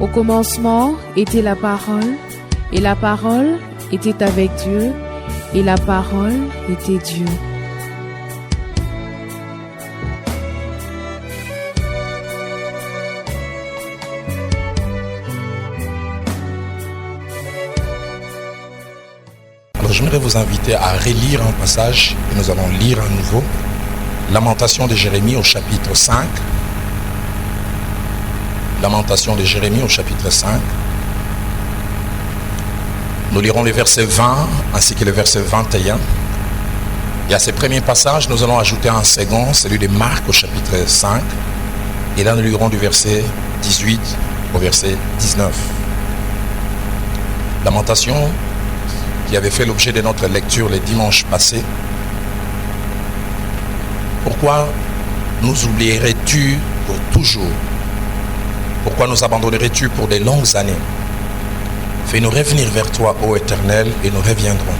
Au commencement était la parole, et la parole était avec Dieu, et la parole était Dieu. Alors j'aimerais vous inviter à relire un passage que nous allons lire à nouveau. Lamentation de Jérémie au chapitre 5. Lamentation de Jérémie au chapitre 5. Nous lirons les versets 20 ainsi que les versets 21. Et à ces premiers passages, nous allons ajouter un second, celui de Marc au chapitre 5. Et là, nous lirons du verset 18 au verset 19. Lamentation qui avait fait l'objet de notre lecture les dimanches passés. Pourquoi nous oublierais-tu pour toujours? Pourquoi nous abandonnerais-tu pour des longues années? Fais-nous revenir vers toi, ô Éternel, et nous reviendrons.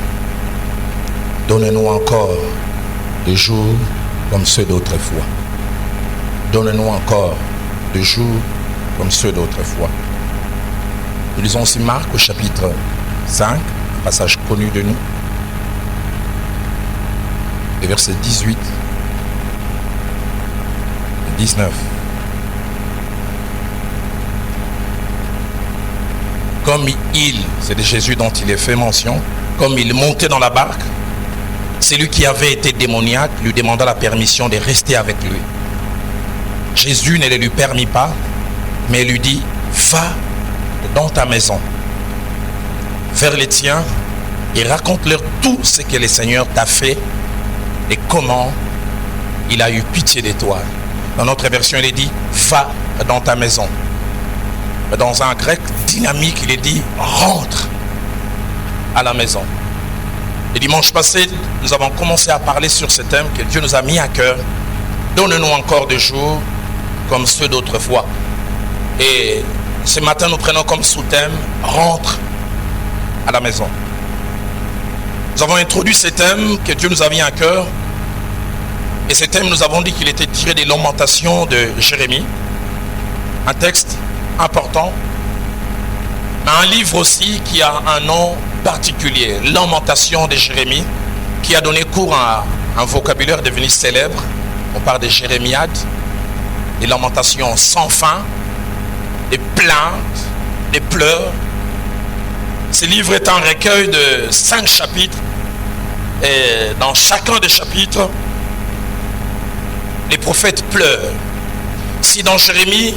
Donne-nous encore des jours comme ceux d'autrefois. Donne-nous encore des jours comme ceux d'autrefois. Nous lisons aussi Marc au chapitre 5, un passage connu de nous, les versets 18 et 19. Comme c'est de Jésus dont il est fait mention, comme il montait dans la barque, celui qui avait été démoniaque lui demanda la permission de rester avec lui. Jésus ne le lui permit pas, mais lui dit, va dans ta maison, vers les tiens et raconte-leur tout ce que le Seigneur t'a fait et comment il a eu pitié de toi. Dans notre version, il est dit, va dans ta maison. Dans un grec dynamique, il est dit rentre à la maison. Et dimanche passé, nous avons commencé à parler sur ce thème que Dieu nous a mis à cœur. Donne-nous encore des jours comme ceux d'autrefois. Et ce matin, nous prenons comme sous-thème rentre à la maison. Nous avons introduit ce thème que Dieu nous a mis à cœur. Et ce thème, nous avons dit qu'il était tiré des lamentations de Jérémie. Un texte important, un livre aussi qui a un nom particulier, Lamentation de Jérémie, qui a donné cours à un vocabulaire devenu célèbre. On parle de jérémiades, des lamentations sans fin, des plaintes, des pleurs. Ce livre est un recueil de 5 chapitres, et dans chacun des chapitres, les prophètes pleurent. Si dans Jérémie,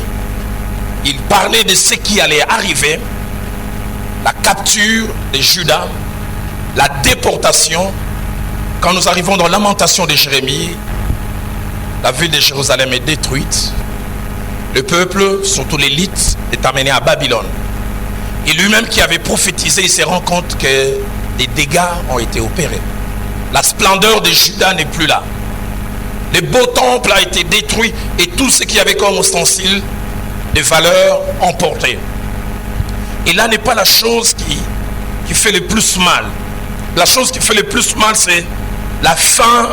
il parlait de ce qui allait arriver, la capture de Juda, la déportation. Quand nous arrivons dans Lamentation de Jérémie, la ville de Jérusalem est détruite. Le peuple, surtout l'élite, est amené à Babylone. Et lui-même qui avait prophétisé, il se rend compte que des dégâts ont été opérés. La splendeur de Juda n'est plus là. Le beau temple a été détruit et tout ce qu'il y avait comme ustensile de valeur emportée. Et là n'est pas la chose qui fait le plus mal. La chose qui fait le plus mal, c'est la fin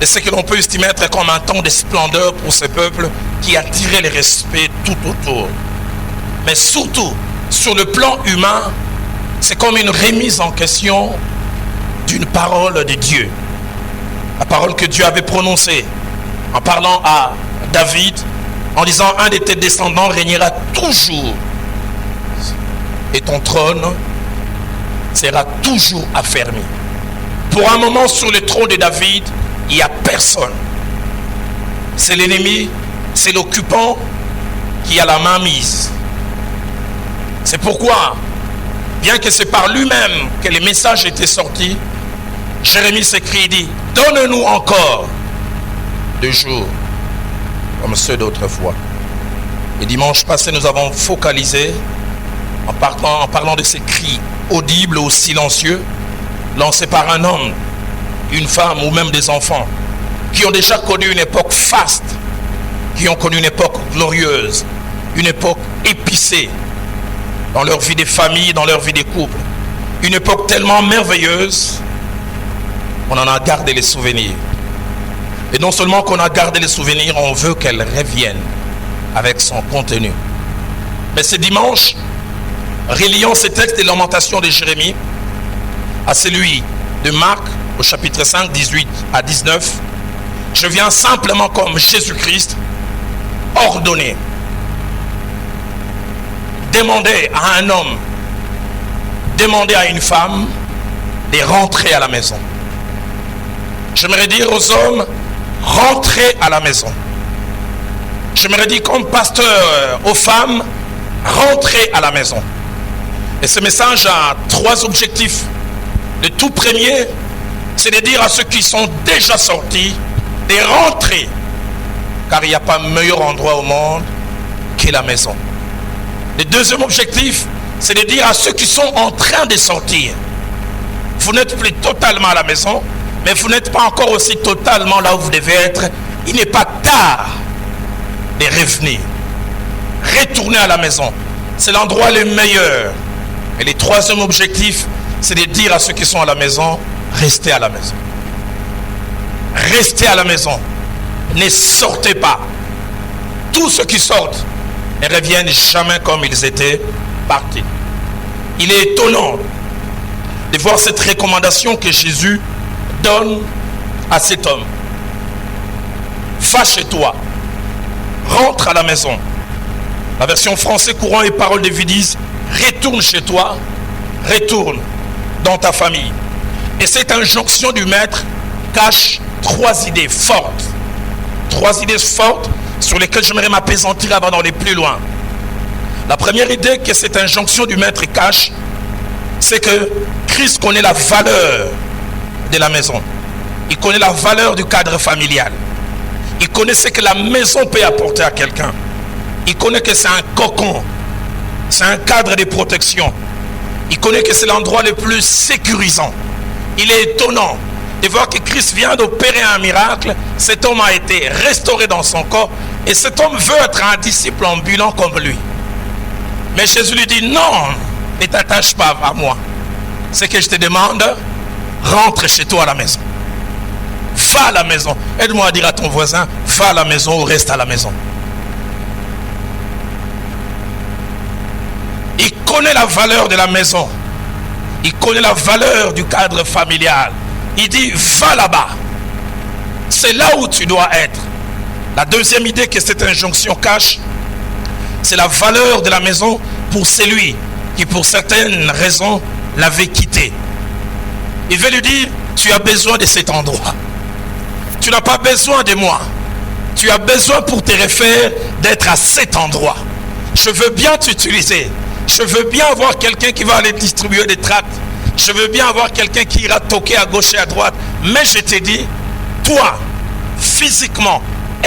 de ce que l'on peut estimer être comme un temps de splendeur pour ce peuple qui attirait le respect tout autour. Mais surtout, sur le plan humain, c'est comme une remise en question d'une parole de Dieu. La parole que Dieu avait prononcée en parlant à David, en disant un de tes descendants régnera toujours et ton trône sera toujours affermi. Pour un moment sur le trône de David, il n'y a personne. C'est l'ennemi, c'est l'occupant qui a la main mise. C'est pourquoi, bien que c'est par lui-même que les messages étaient sortis, Jérémie s'écrit et dit, donne-nous encore 2 jours comme ceux d'autrefois. Et dimanche passé, nous avons focalisé en parlant de ces cris audibles ou silencieux lancés par un homme, une femme ou même des enfants qui ont déjà connu une époque faste, qui ont connu une époque glorieuse, une époque épicée dans leur vie de famille, dans leur vie de couple. Une époque tellement merveilleuse, on en a gardé les souvenirs. Et non seulement qu'on a gardé les souvenirs, on veut qu'elle revienne avec son contenu. Mais ce dimanche, relions ces textes des Lamentations de Jérémie à celui de Marc au chapitre 5, 18 à 19. Je viens simplement comme Jésus-Christ ordonner, demander à un homme, demander à une femme de rentrer à la maison. J'aimerais dire aux hommes, rentrez à la maison. J'aimerais dire comme pasteur aux femmes, rentrez à la maison. Et ce message a 3 objectifs. Le tout premier, c'est de dire à ceux qui sont déjà sortis de rentrer. Car il n'y a pas meilleur endroit au monde que la maison. Le deuxième objectif, c'est de dire à ceux qui sont en train de sortir. Vous n'êtes plus totalement à la maison, mais vous n'êtes pas encore aussi totalement là où vous devez être. Il n'est pas tard de revenir. Retourner à la maison. C'est l'endroit le meilleur. Et le troisième objectif, c'est de dire à ceux qui sont à la maison, restez à la maison. Restez à la maison. Ne sortez pas. Tous ceux qui sortent ne reviennent jamais comme ils étaient partis. Il est étonnant de voir cette recommandation que Jésus donne à cet homme. Va chez toi. Rentre à la maison. La version français courant et paroles de vie disent, retourne chez toi, retourne dans ta famille. Et cette injonction du maître cache 3 idées fortes. 3 idées fortes sur lesquelles j'aimerais m'appesantir avant d'aller plus loin. La première idée que cette injonction du maître cache, c'est que Christ connaît la valeur de la maison. Il connaît la valeur du cadre familial. Il connaît ce que la maison peut apporter à quelqu'un. Il connaît que c'est un cocon. C'est un cadre de protection. Il connaît que c'est l'endroit le plus sécurisant. Il est étonnant de voir que Christ vient d'opérer un miracle. Cet homme a été restauré dans son corps. Et cet homme veut être un disciple ambulant comme lui. Mais Jésus lui dit, non, ne t'attache pas à moi. Ce que je te demande, rentre chez toi à la maison. Va à la maison. Aide-moi à dire à ton voisin, va à la maison ou reste à la maison. Il connaît la valeur de la maison. Il connaît la valeur du cadre familial. Il dit, va là-bas. C'est là où tu dois être. La deuxième idée que cette injonction cache, c'est la valeur de la maison pour celui qui, pour certaines raisons, l'avait quitté. Il veut lui dire, tu as besoin de cet endroit. Tu n'as pas besoin de moi. Tu as besoin pour te refaire d'être à cet endroit. Je veux bien t'utiliser. Je veux bien avoir quelqu'un qui va aller distribuer des tracts. Je veux bien avoir quelqu'un qui ira toquer à gauche et à droite. Mais je te dis, toi, physiquement,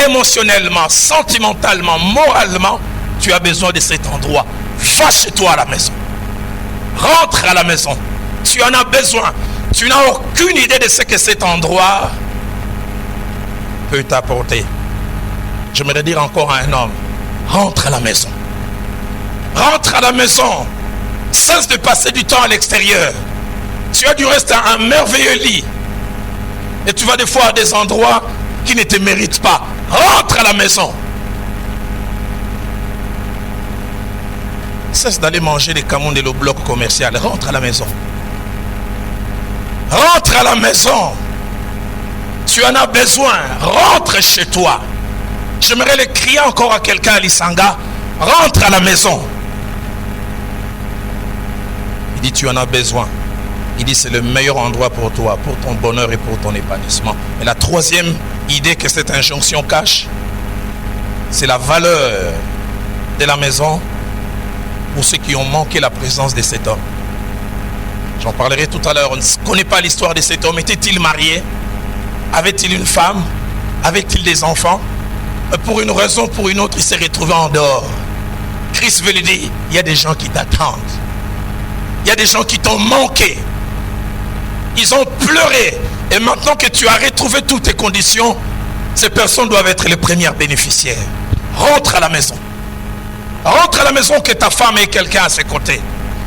émotionnellement, sentimentalement, moralement, tu as besoin de cet endroit. Va chez toi à la maison. Rentre à la maison. Tu en as besoin. Tu n'as aucune idée de ce que cet endroit peut t'apporter. J'aimerais dire encore à un homme, rentre à la maison. Rentre à la maison. Cesse de passer du temps à l'extérieur. Tu as du reste un merveilleux lit. Et tu vas des fois à des endroits qui ne te méritent pas. Rentre à la maison. Cesse d'aller manger les camons de le bloc commercial. Rentre à la maison. Rentre à la maison. Tu en as besoin. Rentre chez toi. J'aimerais le crier encore à quelqu'un à Lisanga. Rentre à la maison. Il dit, tu en as besoin. Il dit, c'est le meilleur endroit pour toi, pour ton bonheur et pour ton épanouissement. Et la troisième idée que cette injonction cache, c'est la valeur de la maison pour ceux qui ont manqué la présence de cet homme. J'en parlerai tout à l'heure. On ne connaît pas l'histoire de cet homme. Était-il marié? Avait-il une femme? Avait-il des enfants? Pour une raison ou pour une autre, il s'est retrouvé en dehors. Christ veut lui dire, il y a des gens qui t'attendent. Il y a des gens qui t'ont manqué. Ils ont pleuré. Et maintenant que tu as retrouvé toutes tes conditions, ces personnes doivent être les premières bénéficiaires. Rentre à la maison. Rentre à la maison, que ta femme ait quelqu'un à ses côtés.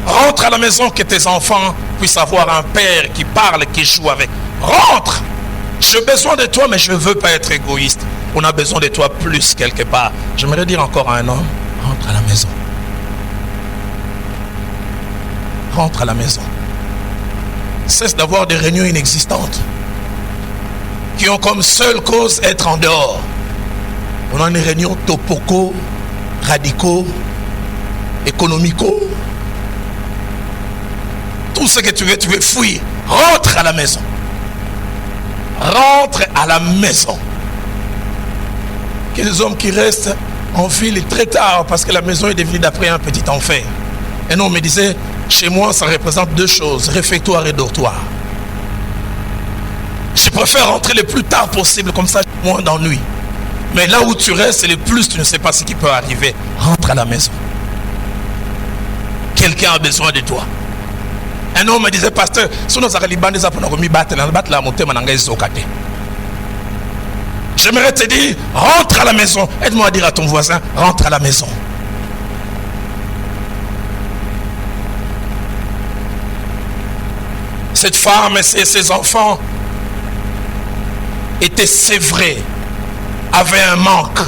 Rentre à la maison, que tes enfants puissent avoir un père qui parle, qui joue avec. Rentre. J'ai besoin de toi, mais je ne veux pas être égoïste. On a besoin de toi plus quelque part. J'aimerais dire encore à un homme, rentre à la maison. rentre à la maison. Cesse d'avoir des réunions inexistantes qui ont comme seule cause être en dehors. On a des réunions topoco, radicaux, économico. Tout ce que tu veux fuir. Rentre à la maison. Rentre à la maison. Il y a des hommes qui restent en ville très tard parce que la maison est devenue d'après un petit enfer. Et non, on me disait, chez moi, ça représente deux choses, réfectoire et dortoir. Je préfère rentrer le plus tard possible, comme ça, moins d'ennui. Mais là où tu restes, le plus, tu ne sais pas ce qui peut arriver. Rentre à la maison. Quelqu'un a besoin de toi. Un homme me disait, pasteur, si nous avons j'aimerais te dire, rentre à la maison. Aide-moi à dire à ton voisin, rentre à la maison. Cette femme et ses enfants étaient sévrés, avaient un manque.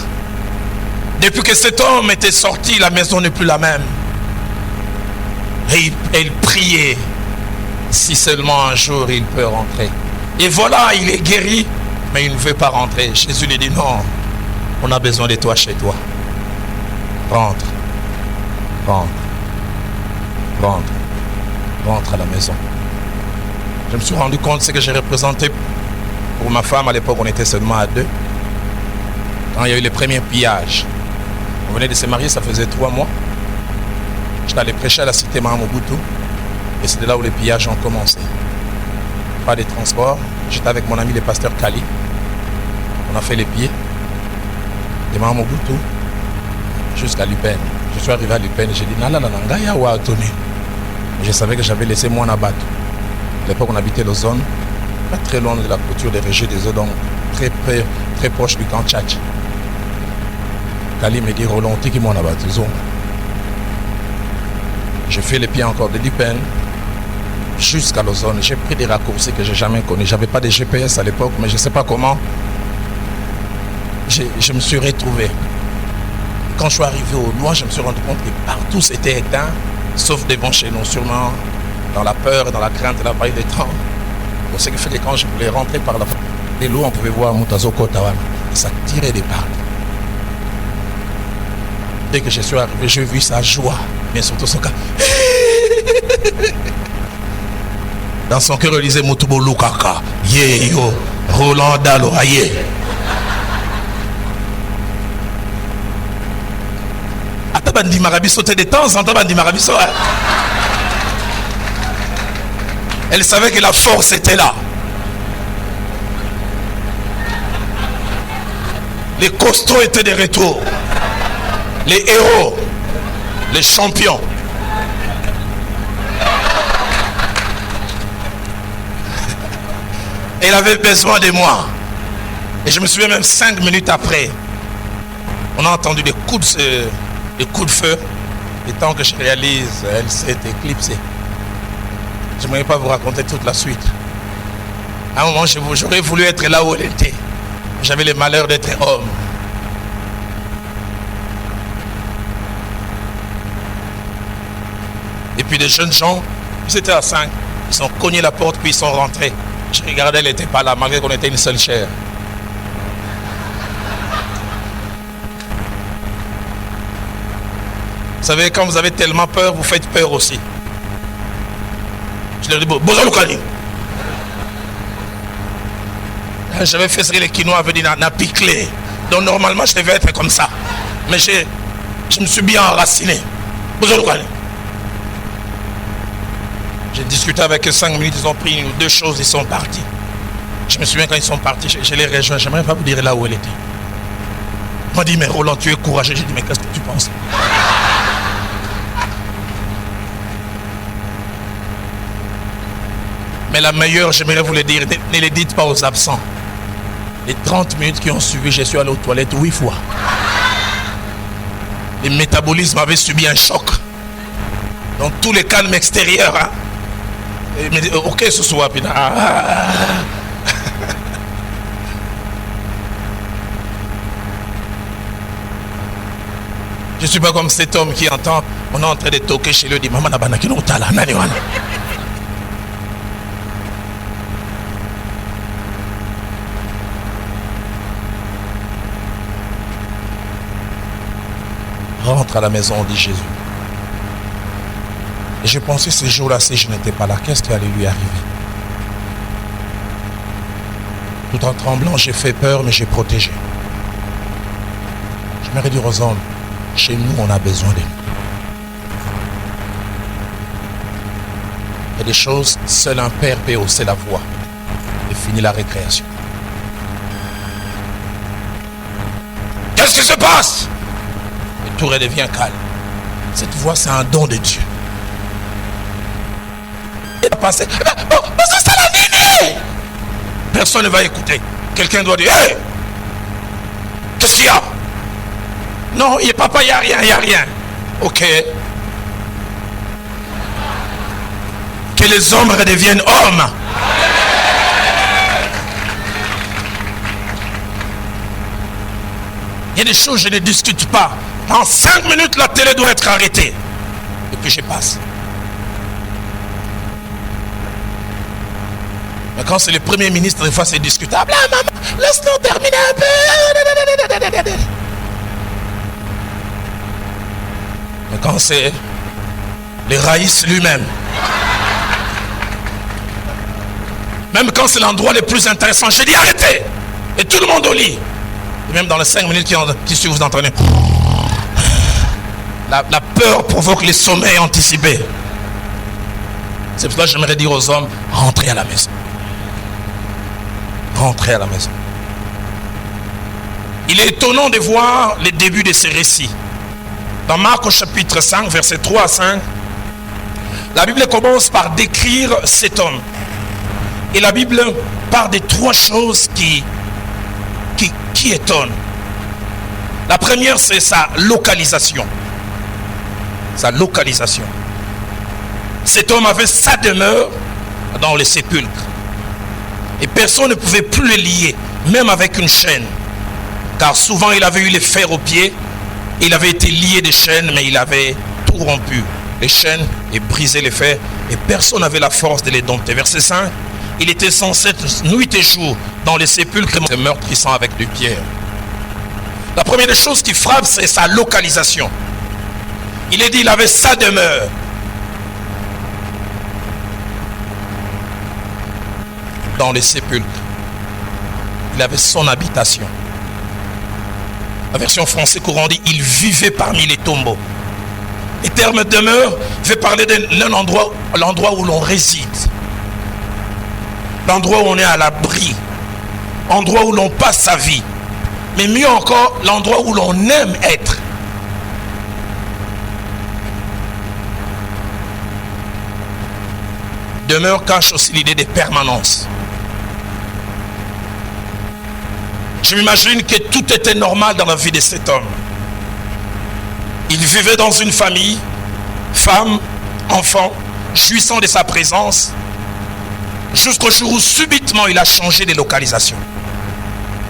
Depuis que cet homme était sorti, la maison n'est plus la même. Et il priait, si seulement un jour il peut rentrer. Et voilà, il est guéri, mais il ne veut pas rentrer. Jésus lui dit, non, on a besoin de toi chez toi. Rentre, rentre, rentre, rentre à la maison. Je me suis rendu compte de ce que j'ai représenté pour ma femme. À l'époque, on était seulement à deux. Quand il y a eu les premiers pillages, on venait de se marier, ça faisait 3 mois. J'étais allé prêcher à la cité Mahamobutu. Et c'est de là où les pillages ont commencé. Pas de transport. J'étais avec mon ami le pasteur Kali. On a fait les pieds de Mahamobutu jusqu'à Lupin. Je suis arrivé à Lupin et j'ai dit, je savais que j'avais laissé moi en battre. À l'époque, on habitait l'Ozone, pas très loin de la clôture des régies des eaux, donc très proche du camp Tchatch. Kali me dit, Roland, tu qui m'en a battu. J'ai fait les pieds encore de Lupin jusqu'à l'Ozone. J'ai pris des raccourcis que je n'ai jamais connus. Je n'avais pas de GPS à l'époque, mais je ne sais pas comment. Je me suis retrouvé. Quand je suis arrivé au loin, je me suis rendu compte que partout c'était éteint, sauf devant chez nous, sûrement dans la peur et dans la crainte de la veille des temps. C'est ce qui fait que quand je voulais rentrer par la porte de l'eau, on pouvait voir Moutazoko Tawan. Ça tirait des balles. Dès que je suis arrivé, j'ai vu sa joie, mais surtout son cas. Dans son cœur, il disait Moutoubo Lukaka, Ye yo, Roland Dalo, aye. Bandi Marabiso, de temps en temps, Bandi Marabiso. Elle savait que la force était là. Les costauds étaient de retour. Les héros, les champions. Elle avait besoin de moi. Et je me souviens même 5 minutes après, on a entendu des coups de feu. Et tant que je réalise, elle s'est éclipsée. Je ne vais pas vous raconter toute la suite. À un moment, j'aurais voulu être là où elle était. J'avais le malheur d'être homme. Et puis des jeunes gens, ils étaient à 5. Ils ont cogné la porte, puis ils sont rentrés. Je regardais, elle n'était pas là, malgré qu'on était une seule chair. Vous savez, quand vous avez tellement peur, vous faites peur aussi. Je leur dis, Bozalukani. J'avais fait ce que les Quinois avaient dit, n'a piclé. Donc normalement, je devais être comme ça. Mais je me suis bien enraciné. Bozalukani. J'ai discuté avec eux 5 minutes, ils ont pris 1 ou 2 choses, ils sont partis. Je me souviens quand ils sont partis, je les rejoins. J'aimerais pas vous dire là où elle était. Ils m'ont dit, mais Roland, tu es courageux. J'ai dit, mais qu'est-ce que tu penses? Mais la meilleure, j'aimerais vous le dire, ne le dites pas aux absents. Les 30 minutes qui ont suivi, je suis allé aux toilettes 8 fois. Le métabolisme avait subi un choc. Donc tous les calmes extérieurs. Hein, et me dit, ok, ce soir. Je ne suis pas comme cet homme qui entend, on est en train de toquer chez lui, dit maman nabana kino utala nani wana. Rentre à la maison, dit Jésus. Et j'ai pensé ce jour-là, si je n'étais pas là, qu'est-ce qui allait lui arriver? Tout en tremblant, j'ai fait peur, mais j'ai protégé. Je m'aurais dit aux hommes, chez nous, on a besoin de nous. Il y a des choses, seul un père peut hausser la voix et finir la récréation. Qu'est-ce qui se passe? Et tout redevient calme. Cette voix, c'est un don de Dieu. Il va passer. Personne ne va écouter. Quelqu'un doit dire, hey! Qu'est-ce qu'il y a? Non, il n'y a papa, il n'y a rien, il n'y a rien. Ok. Que les hommes redeviennent hommes. Il y a des choses, je ne discute pas. En 5 minutes, la télé doit être arrêtée. Et puis je passe. Mais quand c'est le premier ministre, des fois c'est discutable. Ah maman, laisse-nous terminer un peu. Mais quand c'est le raïs lui-même, même quand c'est l'endroit le plus intéressant, j'ai dit arrêtez. Et tout le monde au lit. Et même dans les 5 minutes qui suivent, vous entendez. La peur provoque les sommeils anticipés. C'est pour ça que j'aimerais dire aux hommes, rentrez à la maison. Rentrez à la maison. Il est étonnant de voir les débuts de ces récits. Dans Marc au chapitre 5, versets 3 à 5, la Bible commence par décrire cet homme. Et la Bible parle de 3 choses qui étonnent. La première, c'est sa localisation. Sa localisation. Cet homme avait sa demeure dans les sépulcres. Et personne ne pouvait plus le lier, même avec une chaîne. Car souvent il avait eu les fers aux pieds. Il avait été lié des chaînes, mais il avait tout rompu. Les chaînes et brisé les fers. Et personne n'avait la force de les dompter. Verset 5. Il était censé être nuit et jour dans les sépulcres meurtrissant avec des pierres. La première des choses qui frappe, c'est sa localisation. Il est dit, il avait sa demeure. Dans les sépulcres. Il avait son habitation. La version française courant dit, il vivait parmi les tombeaux. Le terme demeure veut parler d'un endroit, l'endroit où l'on réside. L'endroit où on est à l'abri. L'endroit où l'on passe sa vie. Mais mieux encore, l'endroit où l'on aime être. Demeure cache aussi l'idée de permanence. Je m'imagine que tout était normal dans la vie de cet homme. Il vivait dans une famille, femme, enfant, jouissant de sa présence, jusqu'au jour où subitement il a changé de localisation.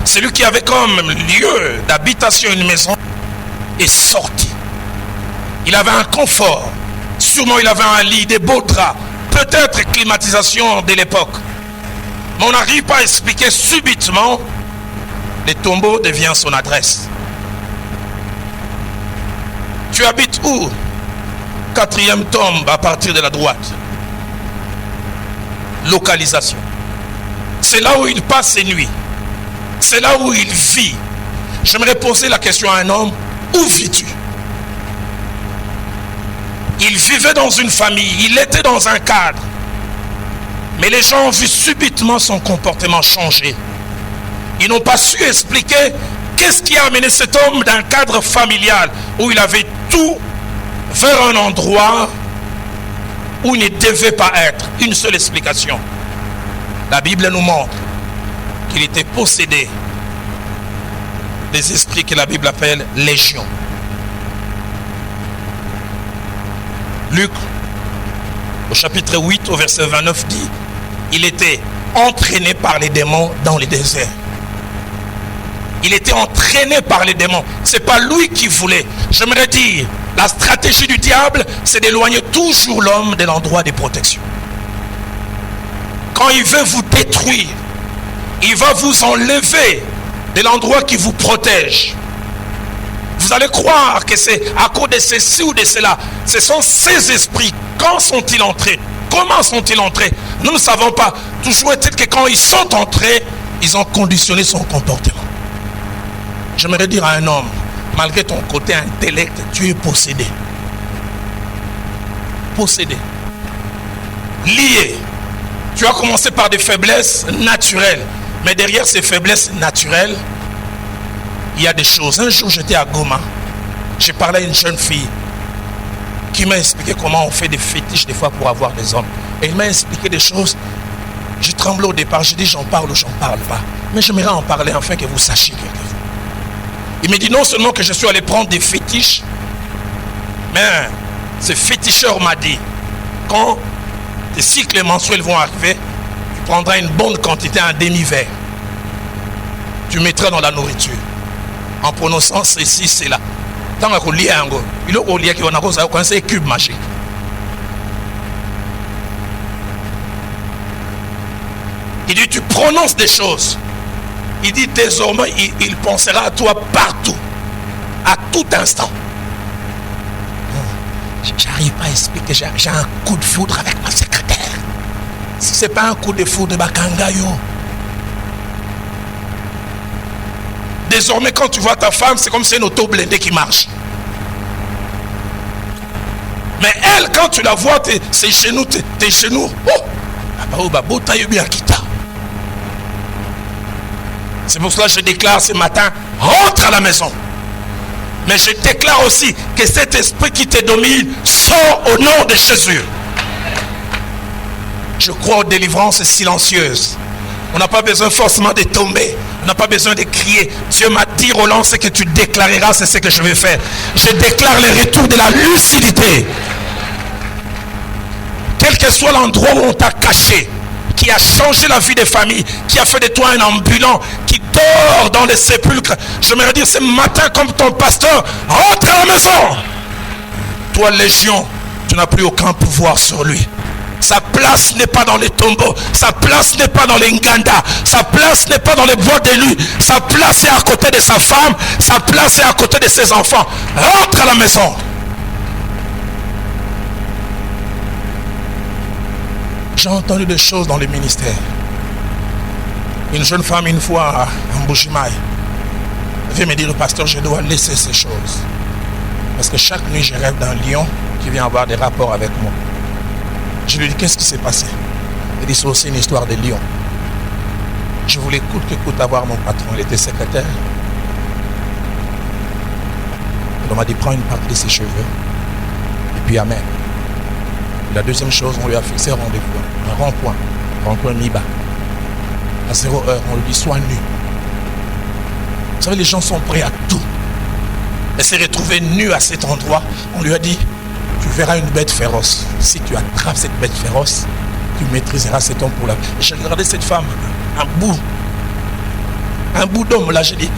Celui qui avait comme lieu d'habitation une maison est sorti. Il avait un confort, sûrement il avait un lit, des beaux draps, peut-être climatisation de l'époque. Mais on n'arrive pas à expliquer subitement. Les tombeaux devient son adresse. Tu habites où? 4e tombe à partir de la droite. Localisation. C'est là où il passe ses nuits. C'est là où il vit. J'aimerais poser la question à un homme. Où vis-tu? Il vivait dans une famille. Il était dans un cadre. Mais les gens ont vu subitement son comportement changer. Ils n'ont pas su expliquer qu'est-ce qui a amené cet homme d'un cadre familial où il avait tout vers un endroit où il ne devait pas être. Une seule explication. La Bible nous montre qu'il était possédé des esprits que la Bible appelle légion. Luc, au chapitre 8, au verset 29, dit il était entraîné par les démons dans les déserts. Il était entraîné par les démons. Ce n'est pas lui qui voulait. J'aimerais dire, la stratégie du diable, c'est d'éloigner toujours l'homme de l'endroit de protection. Quand il veut vous détruire, il va vous enlever de l'endroit qui vous protège. Vous allez croire que c'est à cause de ceci ou de cela. Ce sont ces esprits. Quand sont-ils entrés? Comment sont-ils entrés? Nous ne savons pas. Toujours est-il que quand ils sont entrés, ils ont conditionné son comportement. J'aimerais dire à un homme, malgré ton côté intellect, tu es possédé. Possédé. Lié. Tu as commencé par des faiblesses naturelles. Mais derrière ces faiblesses naturelles, il y a des choses. Un jour, j'étais à Goma. J'ai parlé à une jeune fille qui m'a expliqué comment on fait des fétiches des fois pour avoir des hommes. Et il m'a expliqué des choses. J'ai tremblé au départ. J'ai dit j'en parle ou j'en parle pas. Mais j'aimerais en parler afin que vous sachiez quelque chose. Il me dit non seulement que je suis allé prendre des fétiches, mais ce féticheur m'a dit quand tes cycles menstruels vont arriver, tu prendras une bonne quantité, un demi-verre. Tu mettras dans la nourriture. En prononçant ceci, c'est là. Tant que il y a un cube magique. Il dit tu prononces des choses. Il dit désormais il pensera à toi partout, à tout instant. J'arrive pas à expliquer, j'ai un coup de foudre avec ma secrétaire. Si ce n'est pas un coup de foudre, Bakangayo. Désormais, quand tu vois ta femme, c'est comme si c'est une auto blindée qui marche. Mais elle, quand tu la vois, ses genoux, tes genoux, c'est pour cela que je déclare ce matin, rentre à la maison. Mais je déclare aussi que cet esprit qui te domine sort au nom de Jésus. Je crois aux délivrances silencieuses. On n'a pas besoin forcément de tomber. On n'a pas besoin de crier. Dieu m'a dit, Roland, ce que tu déclareras, c'est ce que je vais faire. Je déclare le retour de la lucidité. Quel que soit l'endroit où on t'a caché, qui a changé la vie des familles, qui a fait de toi un ambulant, qui dort dans les sépulcres. Je me dire ce matin comme ton pasteur, rentre à la maison. Toi, légion, tu n'as plus aucun pouvoir sur lui. Sa place n'est pas dans les tombeaux. Sa place n'est pas dans les Nganda. Sa place n'est pas dans les bois d'élus. Sa place est à côté de sa femme. Sa place est à côté de ses enfants. Rentre à la maison. J'ai entendu des choses dans le ministère. Une jeune femme, une fois à Mbujimaï, vient me dire, pasteur, je dois laisser ces choses. Parce que chaque nuit, je rêve d'un lion qui vient avoir des rapports avec moi. Je lui dis, qu'est-ce qui s'est passé? Il dit, c'est aussi une histoire de lion. Je voulais coûte que coûte avoir mon patron. Il était secrétaire. On m'a dit, prends une partie de ses cheveux. Et puis, amen. La deuxième chose, on lui a fixé un rendez-vous. Un rond-point mi-bas. À 0 heure, on lui dit, sois nu. Vous savez, les gens sont prêts à tout. Elle s'est retrouvée nue à cet endroit. On lui a dit, tu verras une bête féroce. Si tu attrapes cette bête féroce, tu maîtriseras cet homme pour la vie. J'ai regardé cette femme, un bout d'homme. Là, j'ai dit,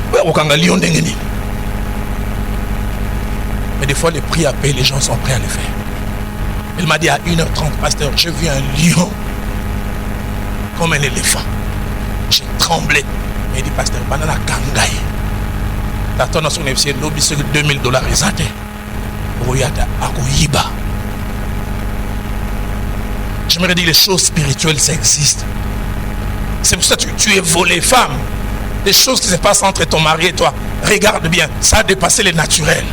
mais des fois, les prix à payer, les gens sont prêts à le faire. Elle m'a dit à 1h30, pasteur, j'ai vu un lion comme un éléphant. J'ai tremblé. Mais il dit, pasteur, banana kangai. T'attends dans son FC, l'objet c'est $2000 exact. J'aimerais dire les choses spirituelles, ça existe. C'est pour ça que tu es volé, femme. Des choses qui se passent entre ton mari et toi. Regarde bien, ça a dépassé les naturels.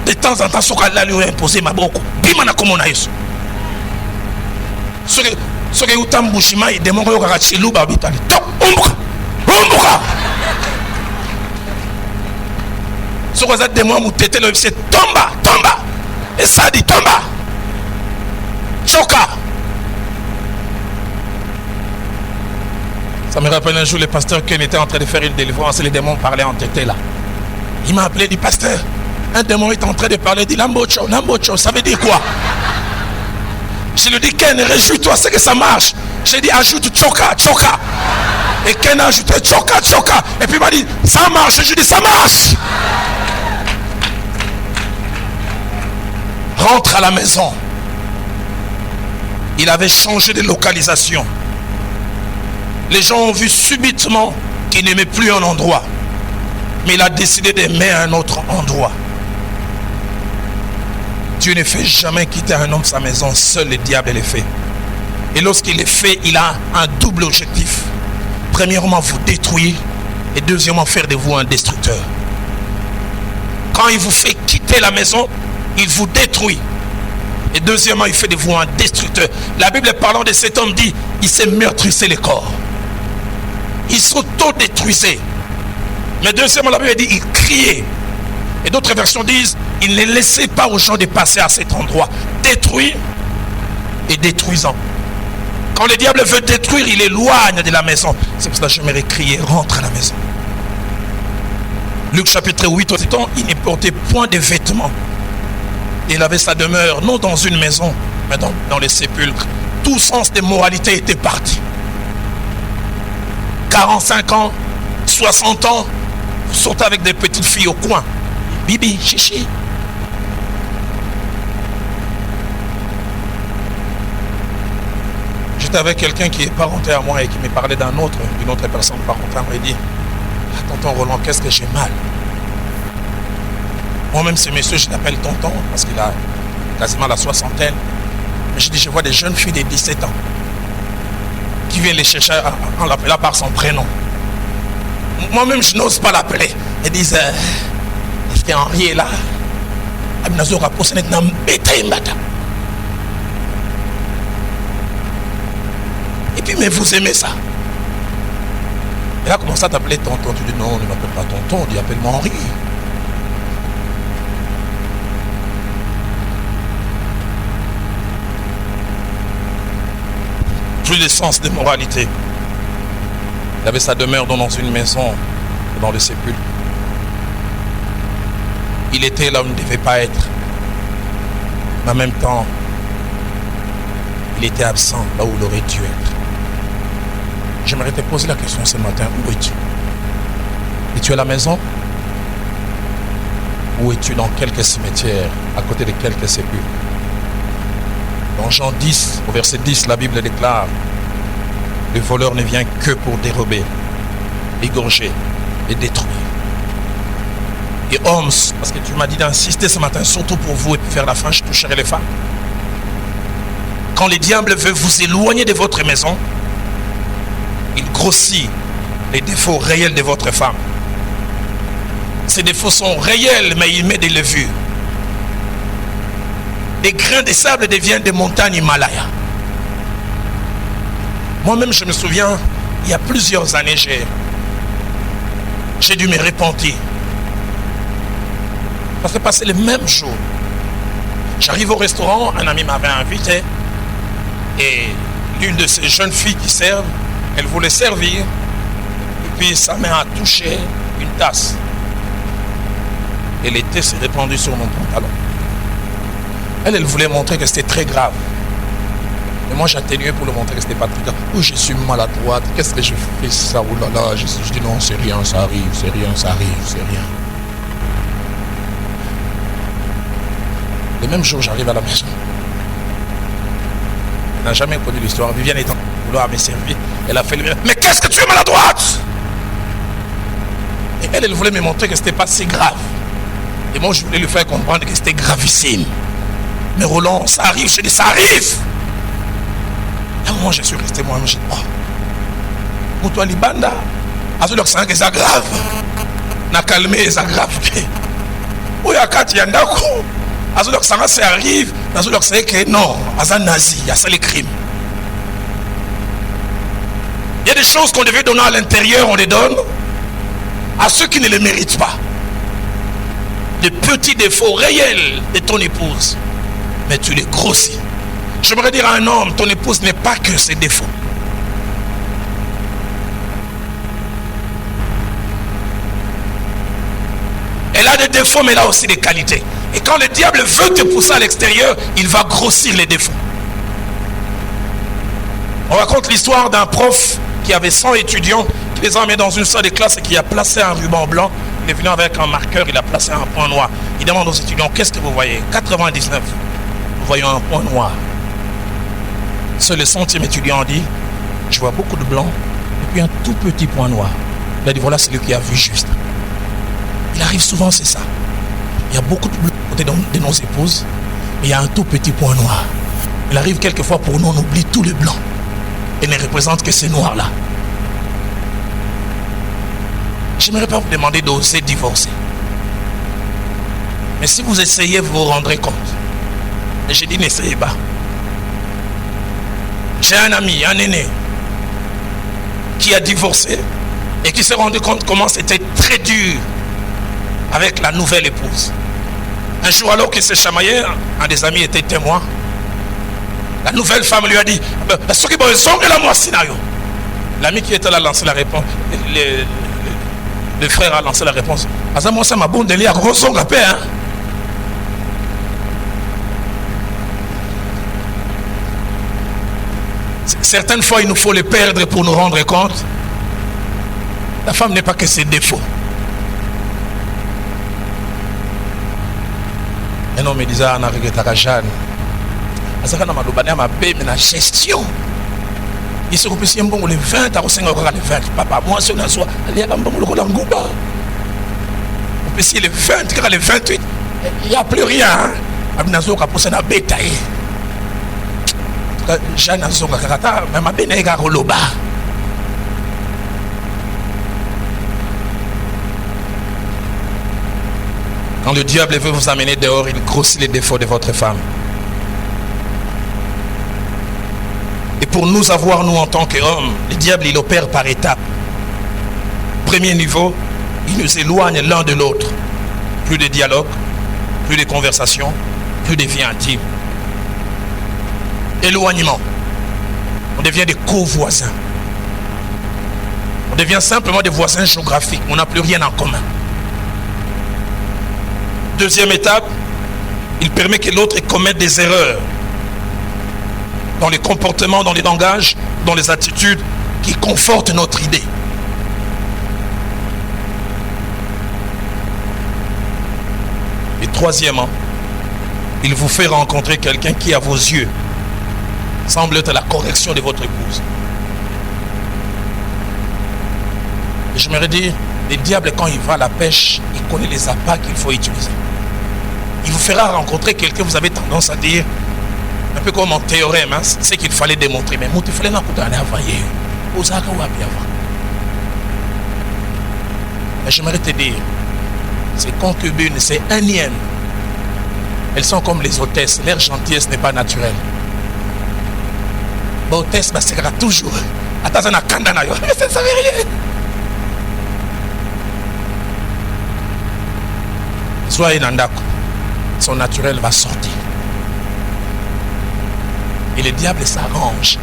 De temps en temps, ce qu'elle lui a imposé ma beaucoup. Bimana comme on a eu. Ce que vous t'embouchima, il demande que vous avez loup babitali. Top, umbuka. Ce que vous avez demandé, vous êtes le c'est tomba. Et ça dit tomba. Choka. Ça me rappelle un jour le pasteur Ken était en train de faire une délivrance et les démons parlaient en tête là. Il m'a appelé, il dit pasteur, un démon est en train de parler, il dit Lambocho, ça veut dire quoi? Je lui dis Ken, réjouis-toi, c'est que ça marche. J'ai dit ajoute choka. Et Ken a ajouté choka. Et puis il m'a dit ça marche. Je dis ça marche. Rentre à la maison. Il avait changé de localisation. Les gens ont vu subitement qu'il n'aimait plus un endroit. Mais il a décidé d'aimer un autre endroit. Dieu ne fait jamais quitter un homme sa maison. Seul le diable le fait. Et lorsqu'il est fait, il a un double objectif. Premièrement, vous détruire. Et deuxièmement, faire de vous un destructeur. Quand il vous fait quitter la maison, il vous détruit. Et deuxièmement, il fait de vous un destructeur. La Bible parlant de cet homme dit, il s'est meurtrissé le corps. Il s'auto-détruisait. Mais deuxièmement, la Bible dit, il criait. Et d'autres versions disent, il ne laissait pas aux gens de passer à cet endroit. Détruit et détruisant. Quand le diable veut détruire, il éloigne de la maison. C'est pour cela que j'aimerais crier, rentre à la maison. Luc chapitre 8, au temps, il ne portait point de vêtements. Il avait sa demeure, non dans une maison, mais dans les sépulcres. Tout sens de moralité était parti. 45 ans, 60 ans, vous sortez avec des petites filles au coin. Bibi, chichi. J'étais avec quelqu'un qui est parenté à moi et qui me parlait d'une autre personne parentée. Il m'a dit, tonton Roland, qu'est-ce que j'ai mal? Moi-même, ce monsieur, je l'appelle tonton parce qu'il a quasiment la soixantaine. Mais je dis, je vois des jeunes filles de 17 ans qui viennent les chercher en l'appelant par son prénom. Moi-même, je n'ose pas l'appeler. Ils disent, est-ce qu'Henri est là? Et puis, mais vous aimez ça? Et là, comment ça t'appeler tonton? Tu dis, non, on ne m'appelle pas tonton, on dit, appelle-moi Henri. Plus de sens de moralité. Il avait sa demeure dans une maison, dans le sépulcre. Il était là où il ne devait pas être. Mais en même temps, il était absent là où il aurait dû être. J'aimerais te poser la question ce matin, où es-tu? Es-tu à la maison? Ou es-tu dans quelques cimetières, à côté de quelques sépulcres? Dans Jean 10, au verset 10, la Bible déclare, le voleur ne vient que pour dérober, égorger et détruire. Et hommes, parce que tu m'as dit d'insister ce matin, surtout pour vous et pour faire la fin, je toucherai les femmes. Quand le diable veut vous éloigner de votre maison, il grossit les défauts réels de votre femme. Ces défauts sont réels, mais il met des levures. Les grains de sable deviennent des montagnes Himalaya. Moi-même, je me souviens, il y a plusieurs années, j'ai dû me repentir. Parce que passé le même jour, j'arrive au restaurant, un ami m'avait invité, et l'une de ces jeunes filles qui servent, elle voulait servir, et puis sa main a touché une tasse. Et l'été s'est répandu sur mon pantalon. Elle voulait montrer que c'était très grave. Et moi, j'atténuais pour le montrer que c'était pas très grave. Oh, je suis maladroite. Qu'est-ce que je fais ça? Oh là là. Je dis non, c'est rien, ça arrive, c'est rien, ça arrive, c'est rien. Le même jour, j'arrive à la maison. Elle n'a jamais connu l'histoire. Viviane est en vouloir me servir. Elle a fait le mien. Mais qu'est-ce que tu es maladroite? Et elle voulait me montrer que c'était pas si grave. Et moi, je voulais lui faire comprendre que c'était gravissime. Mais Roland, ça arrive, je dis ça arrive. À un moment, je suis resté moi-même, je dis, oh, pour toi, Libanda, à ce que c'est grave. Na calmé, c'est grave. Où il y a quatre yandako, à ce que ça arrive, à ce que c'est que non, à ça nazi, il y a ça les crimes. Il y a des choses qu'on devait donner à l'intérieur, on les donne à ceux qui ne les méritent pas. Des petits défauts réels de ton épouse, mais tu les grossis. J'aimerais dire à un homme, ton épouse n'est pas que ses défauts. Elle a des défauts, mais elle a aussi des qualités. Et quand le diable veut te pousser à l'extérieur, il va grossir les défauts. On raconte l'histoire d'un prof qui avait 100 étudiants, qui les a emmenés dans une salle de classe et qui a placé un ruban blanc. Il est venu avec un marqueur, il a placé un point noir. Il demande aux étudiants, qu'est-ce que vous voyez? 99. Nous voyons un point noir. Seul le 100e étudiant a dit, je vois beaucoup de blanc et puis un tout petit point noir. Il a dit, voilà celui qui a vu juste. Il arrive souvent, c'est ça. Il y a beaucoup de blanc côté de nos épouses, mais il y a un tout petit point noir. Il arrive quelquefois pour nous, on oublie tous les blancs et ne représente que ces noirs-là. Je n'aimerais pas vous demander d'oser divorcer. Mais si vous essayez, vous vous rendrez compte. Et j'ai dit, n'essayez pas. J'ai un ami, un aîné, qui a divorcé et qui s'est rendu compte comment c'était très dur avec la nouvelle épouse. Un jour, alors qu'il s'est chamaillé, un des amis était témoin. La nouvelle femme lui a dit, l'ami qui était là a lancé la réponse. Le frère a lancé la réponse. Certaines fois, il nous faut les perdre pour nous rendre compte. La femme n'est pas que ses défauts. Un homme me disait, on a regretté Jeanne. La gestion. Il se repose un bon les 20, à 5 ans, les 20. Papa, moi, c'est une soie. Il y a un bon le Ngouba. On peut essayer les 20, les 28. Il n'y a plus rien. Abnazo a poussé un bétail. Jeanne a son caractère, mais ma bénéga roloba. Quand le diable veut vous amener dehors, il grossit les défauts de votre femme. Et pour nous avoir, nous en tant qu'hommes, le diable il opère par étapes. Premier niveau, il nous éloigne l'un de l'autre. Plus de dialogue, plus de conversation, plus de vie intime. Éloignement. On devient des co-voisins. On devient simplement des voisins géographiques. On n'a plus rien en commun. Deuxième étape, il permet que l'autre commette des erreurs dans les comportements, dans les langages, dans les attitudes qui confortent notre idée. Et troisièmement, il vous fait rencontrer quelqu'un qui, à vos yeux, semble être la correction de votre épouse. Et je me dire, le diable, quand il va à la pêche, il connaît les appâts qu'il faut utiliser. Il vous fera rencontrer quelqu'un, vous avez tendance à dire, un peu comme en théorème, hein, c'est qu'il fallait démontrer. Mais il fallait j'aimerais te dire, ces concubines, ces énièmes, elles sont comme les hôtesses. Leur gentillesse n'est pas naturelle. L'hôtesse, c'est toujours. Attends, ça n'a qu'un ça ne savait rien. Soyez nandako. Son naturel va sortir. Et le diable s'arrange.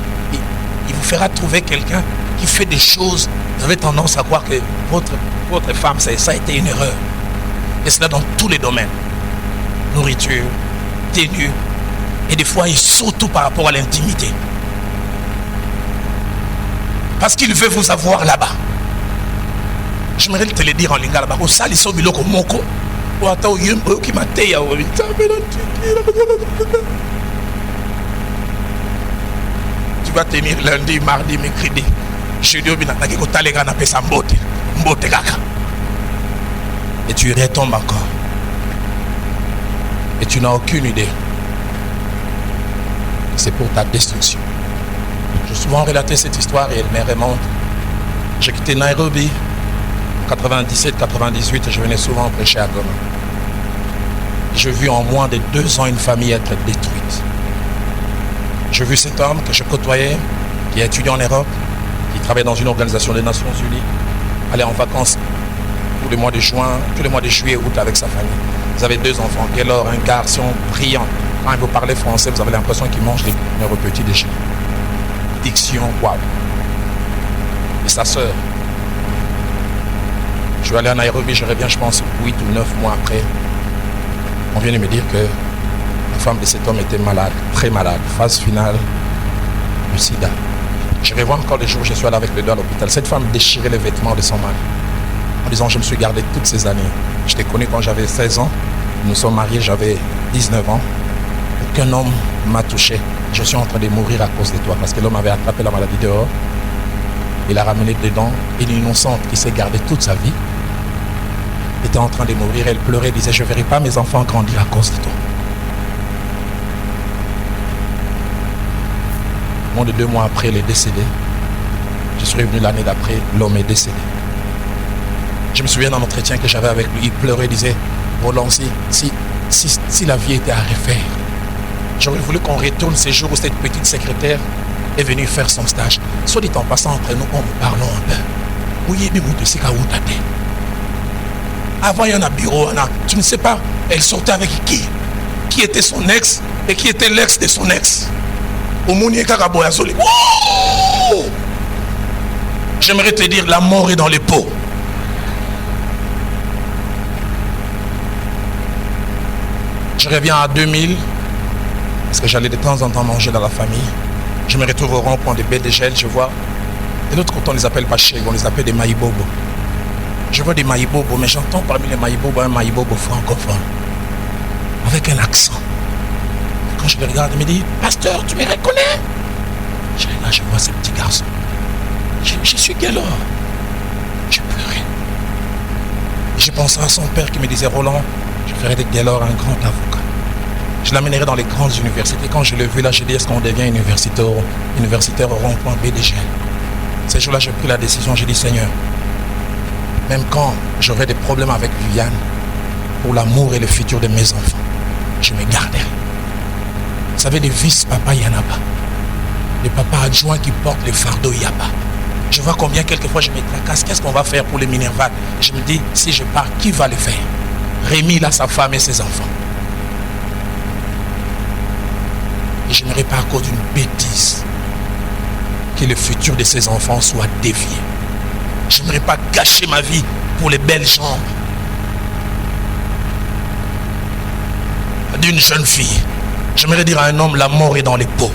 Il vous fera trouver quelqu'un qui fait des choses. Vous avez tendance à croire que votre femme, ça a été une erreur. Et cela dans tous les domaines. Nourriture, tenue, et des fois, et surtout par rapport à l'intimité. Parce qu'il veut vous avoir là-bas. Je me te le dire en lingala. Tu vas tenir lundi, mardi, mercredi. Jeudi, et tu retombes encore. Et tu n'as aucune idée. C'est pour ta destruction. J'ai souvent relaté cette histoire et elle me remonte. J'ai quitté Nairobi en 97-98 et je venais souvent prêcher à Goma. J'ai vu en moins de 2 ans une famille être détruite. J'ai vu cet homme que je côtoyais, qui est étudiant en Europe, qui travaille dans une organisation des Nations Unies, aller en vacances tous les mois de juin, tous les mois de juillet, août avec sa famille. Vous avez 2 enfants, Gaylor, un garçon brillant. Quand il vous parlez français, vous avez l'impression qu'il mange des petits déjeuners. Diction, waouh. Et sa sœur. Je suis allé à Nairobi, je reviens, je pense, 8 ou 9 mois après. On vient de me dire que la femme de cet homme était malade, très malade. Phase finale du sida. Je revois encore les jours où je suis allé avec les deux à l'hôpital. Cette femme déchirait les vêtements de son mari en disant, je me suis gardé toutes ces années. Je t'ai connu quand j'avais 16 ans. Nous sommes mariés, j'avais 19 ans. Aucun homme m'a touché. Je suis en train de mourir à cause de toi. Parce que l'homme avait attrapé la maladie dehors. Il l'a ramené dedans. Et l'innocente qui s'est gardée toute sa vie était en train de mourir. Elle pleurait, disait, je ne verrai pas mes enfants grandir à cause de toi. Moins de 2 mois après, elle est décédée. Je suis revenu l'année d'après, l'homme est décédé. Je me souviens d'un entretien que j'avais avec lui. Il pleurait, il disait, Roland, si la vie était à refaire, j'aurais voulu qu'on retourne ces jours où cette petite secrétaire est venue faire son stage. Soit dit en passant entre nous, nous parlons un peu. Oui, mais vous, c'est quand vous t'attendez. Avant, il y en a un bureau, tu ne sais pas, elle sortait avec qui? Qui était son ex et qui était l'ex de son ex? J'aimerais te dire, la mort est dans les pots. Je reviens à 2000, parce que j'allais de temps en temps manger dans la famille. Je me retrouve au rond-point des baies de gel, je vois. De l'autre côté, on les appelle pas chèvres, on les appelle des maïbobos. Je vois des maïbobos, mais j'entends parmi les maïbobos un maïbobo francophone, avec un accent. Quand je le regarde, il me dit, pasteur, tu me reconnais? Là, je vois ce petit garçon. Je suis Gaylor. Je pleurais. J'ai pensé à son père qui me disait, Roland, je ferai de Gaylor un grand avocat. Je l'amènerai dans les grandes universités. Quand je l'ai vu là, j'ai dit, est-ce qu'on devient universitaire au rond-point BDG? Ces jours-là, j'ai pris la décision, j'ai dit, Seigneur, même quand j'aurai des problèmes avec Viviane, pour l'amour et le futur de mes enfants, je me garderai. Vous savez, les vice-papas, il n'y en a pas. Les papas adjoints qui portent les fardeaux, il n'y a pas. Je vois combien quelquefois je me tracasse. Qu'est-ce qu'on va faire pour les Minerval? Je me dis, si je pars, qui va le faire? Rémi, là, sa femme et ses enfants. Et je n'aimerais pas à cause d'une bêtise que le futur de ses enfants soit dévié. Je n'aimerais pas gâcher ma vie pour les belles jambes d'une jeune fille. J'aimerais dire à un homme, la mort est dans les pots.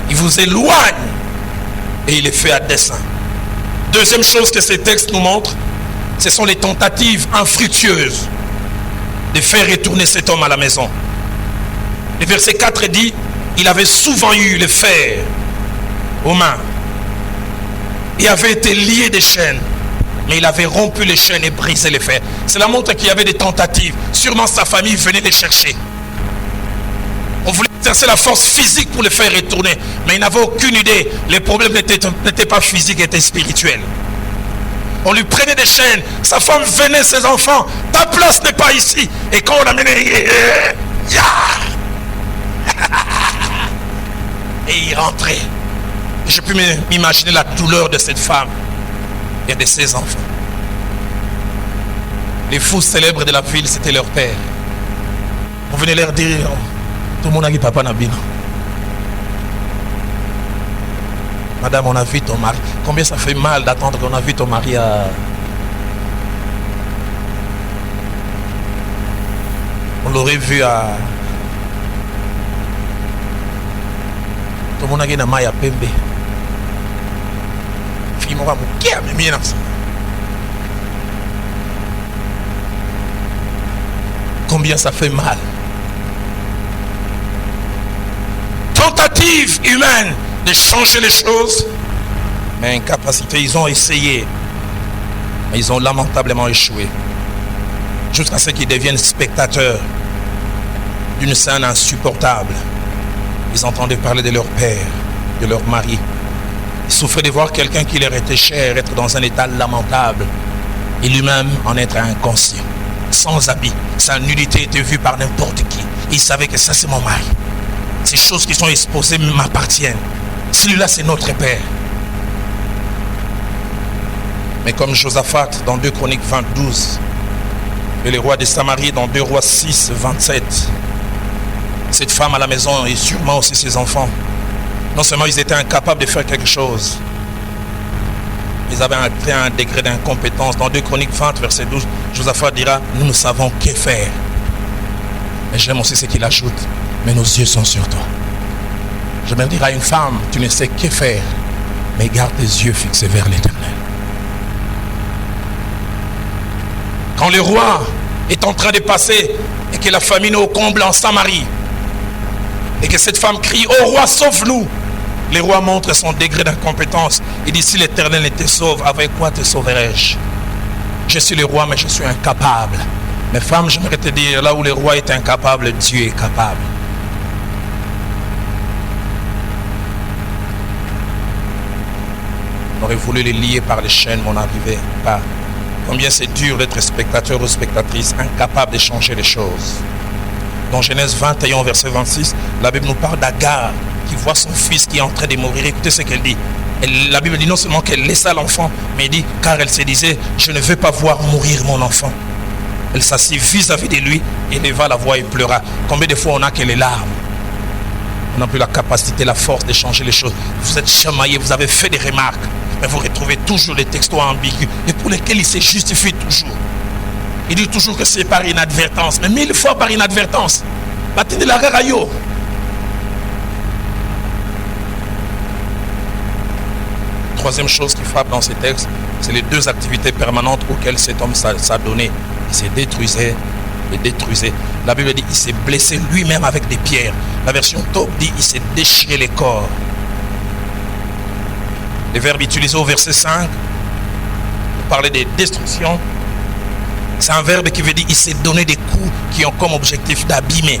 Il vous éloigne et il est fait à dessein. Deuxième chose que ces textes nous montrent, ce sont les tentatives infructueuses de faire retourner cet homme à la maison. Le verset 4 dit, il avait souvent eu le fer aux mains et avait été lié des chaînes, mais il avait rompu les chaînes et brisé les fers. Cela montre qu'il y avait des tentatives. Sûrement sa famille venait les chercher. On voulait exercer la force physique pour le faire retourner, mais il n'avait aucune idée. Les problèmes n'étaient pas physiques, étaient spirituels. On lui prenait des chaînes, sa femme venait, ses enfants, ta place n'est pas ici. Et quand on l'amenait, et il rentrait. Je peux m'imaginer la douleur de cette femme et de ses enfants. Les fous célèbres de la ville, c'était leur père. On venait leur dire, tout le monde a dit papa Nabino. Madame, on a vu ton mari. Combien ça fait mal d'attendre qu'on a vu ton mari à... On l'aurait vu à... Tout le monde a dit Namaya Pembe. Fille m'a dit, mais bien ça. Combien ça fait mal. Tentative humaine de changer les choses, mais incapacité. Ils ont essayé, mais ils ont lamentablement échoué. Jusqu'à ce qu'ils deviennent spectateurs d'une scène insupportable. Ils entendaient parler de leur père, de leur mari. Ils souffraient de voir quelqu'un qui leur était cher être dans un état lamentable et lui-même en être inconscient, sans habit. Sa nudité était vue par n'importe qui. Ils savaient que ça c'est mon mari. Ces choses qui sont exposées m'appartiennent. Celui-là c'est notre père. Mais comme Josaphat dans 2 Chroniques 20:12 et les rois de Samarie dans 2 Rois 6:27, cette femme à la maison et sûrement aussi ses enfants, non seulement ils étaient incapables de faire quelque chose, ils avaient atteint un degré d'incompétence. Dans 2 Chroniques 20 verset 12, Josaphat dira, nous ne savons que faire. Mais j'aime aussi ce qu'il ajoute, mais nos yeux sont sur toi. J'aimerais dire à une femme, tu ne sais que faire, mais garde tes yeux fixés vers l'Éternel. Quand le roi est en train de passer et que la famine est au comble en Samarie, et que cette femme crie, oh roi, sauve-nous, le roi montre son degré d'incompétence. Il dit, si l'Éternel ne te sauve, avec quoi te sauverai-je? Je suis le roi, mais je suis incapable. Mais femme, j'aimerais te dire, là où le roi est incapable, Dieu est capable. On aurait voulu les lier par les chaînes, mais on n'arrivait pas. Combien c'est dur d'être spectateur ou spectatrice, incapable de changer les choses. Dans Genèse 21, verset 26, la Bible nous parle d'Agar qui voit son fils qui est en train de mourir. Écoutez ce qu'elle dit. La Bible dit non seulement qu'elle laissa l'enfant, mais elle dit, car elle se disait, je ne veux pas voir mourir mon enfant. Elle s'assit vis-à-vis de lui, éleva la voix et pleura. Combien de fois on a que les larmes? On n'a plus la capacité, la force de changer les choses. Vous êtes chamaillés, vous avez fait des remarques, mais vous retrouvez toujours des textos ambigus et pour lesquels il se justifie toujours. Il dit toujours que c'est par inadvertance, mais 1000 fois par inadvertance. Batine la rayo. Troisième chose qui frappe dans ces textes, c'est les deux activités permanentes auxquelles cet homme s'adonnait. Il se détruisait et détruisait. La Bible dit qu'il s'est blessé lui-même avec des pierres. La version Top dit qu'il s'est déchiré les corps. Les verbes utilisés au verset 5 pour parler de destruction, c'est un verbe qui veut dire qu'il s'est donné des coups qui ont comme objectif d'abîmer.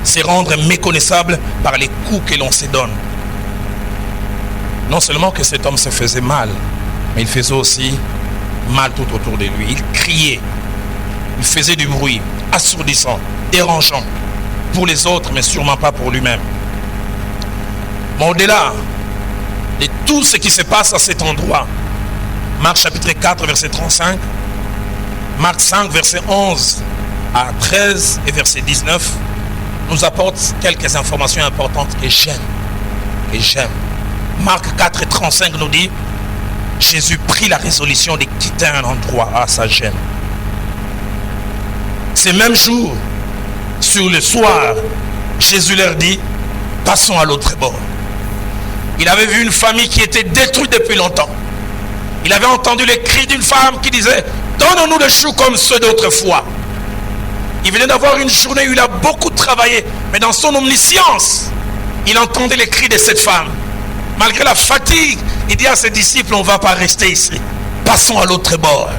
C'est rendre méconnaissable par les coups que l'on se donne. Non seulement que cet homme se faisait mal, mais il faisait aussi mal tout autour de lui. Il criait, il faisait du bruit, assourdissant, dérangeant pour les autres, mais sûrement pas pour lui-même. Mais au-delà de tout ce qui se passe à cet endroit, Marc chapitre 4, verset 35, Marc 5, verset 11 à 13 et verset 19, nous apporte quelques informations importantes que j'aime. Marc 4 et 35 nous dit, Jésus prit la résolution de quitter un endroit. Ah, ça j'aime. Ces mêmes jours, sur le soir, Jésus leur dit, passons à l'autre bord. Il avait vu une famille qui était détruite depuis longtemps. Il avait entendu les cris d'une femme qui disait, donne-nous des choux comme ceux d'autrefois. Il venait d'avoir une journée où il a beaucoup travaillé, mais dans son omniscience, il entendait les cris de cette femme. Malgré la fatigue, il dit à ses disciples, on ne va pas rester ici. Passons à l'autre bord.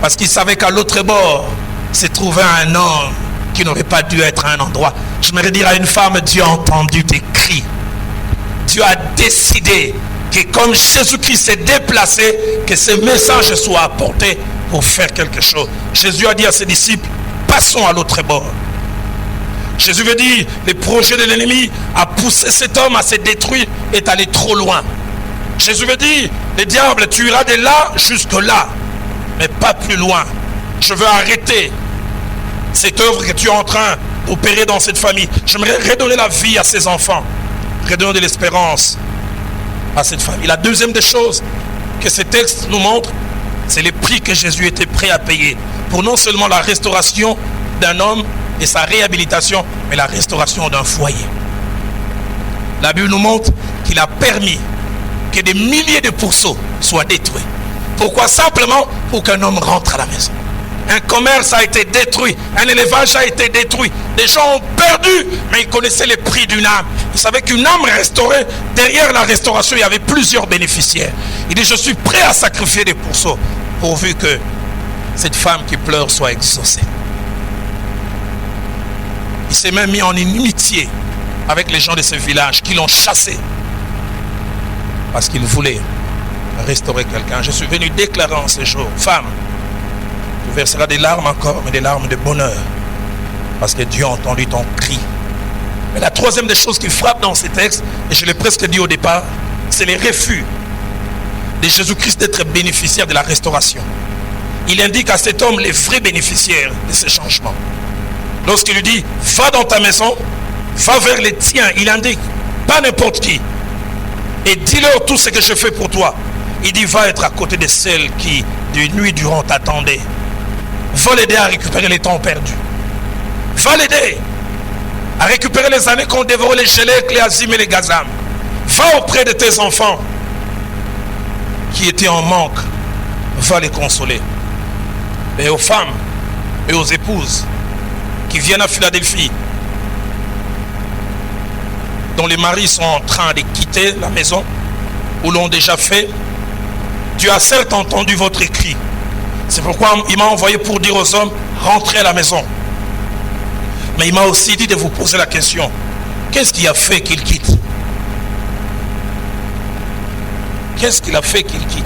Parce qu'il savait qu'à l'autre bord se trouvait un homme qui n'aurait pas dû être à un endroit. J'aimerais dire à une femme, Dieu a entendu tes cris. Dieu a décidé que comme Jésus-Christ s'est déplacé, que ce message soit apporté pour faire quelque chose. Jésus a dit à ses disciples, passons à l'autre bord. Jésus veut dire, le projet de l'ennemi a poussé cet homme à se détruire et est allé trop loin. Jésus veut dire, le diable, tu iras de là jusque là, mais pas plus loin. Je veux arrêter cette œuvre que tu es en train d'opérer dans cette famille. J'aimerais redonner la vie à ces enfants, redonner de l'espérance à cette famille. La deuxième des choses que ce texte nous montre, c'est le prix que Jésus était prêt à payer pour non seulement la restauration d'un homme et sa réhabilitation, mais la restauration d'un foyer. La Bible nous montre qu'il a permis que des milliers de pourceaux soient détruits. Pourquoi? Simplement pour qu'un homme rentre à la maison. Un commerce a été détruit, un élevage a été détruit. Des gens ont perdu, mais ils connaissaient le prix d'une âme. Ils savaient qu'une âme restaurée, derrière la restauration, il y avait plusieurs bénéficiaires. Il dit, je suis prêt à sacrifier des pourceaux, pourvu que cette femme qui pleure soit exaucée. Il s'est même mis en inimitié avec les gens de ce village qui l'ont chassé parce qu'il voulait restaurer quelqu'un. Je suis venu déclarer en ce jour, femme, tu verseras des larmes encore, mais des larmes de bonheur, parce que Dieu a entendu ton cri. Mais la troisième des choses qui frappe dans ces textes, et je l'ai presque dit au départ, c'est les refus de Jésus-Christ d'être bénéficiaire de la restauration. Il indique à cet homme les vrais bénéficiaires de ces changements. Lorsqu'il lui dit, va dans ta maison, va vers les tiens, il indique, pas n'importe qui, et dis-leur tout ce que je fais pour toi. Il dit, va être à côté de celles qui, de nuit durant, t'attendaient. Va l'aider à récupérer les temps perdus. Va l'aider. à récupérer les années qu'ont dévoré les Gélèques, les Azim et les Gazam. Va auprès de tes enfants qui étaient en manque. Va les consoler. Et aux femmes et aux épouses qui viennent à Philadelphie, dont les maris sont en train de quitter la maison ou l'ont déjà fait, Dieu a certes entendu votre cri. C'est pourquoi il m'a envoyé pour dire aux hommes, rentrez à la maison. Mais il m'a aussi dit de vous poser la question, qu'est-ce qui a fait qu'il quitte? Qu'est-ce qu'il a fait qu'il quitte?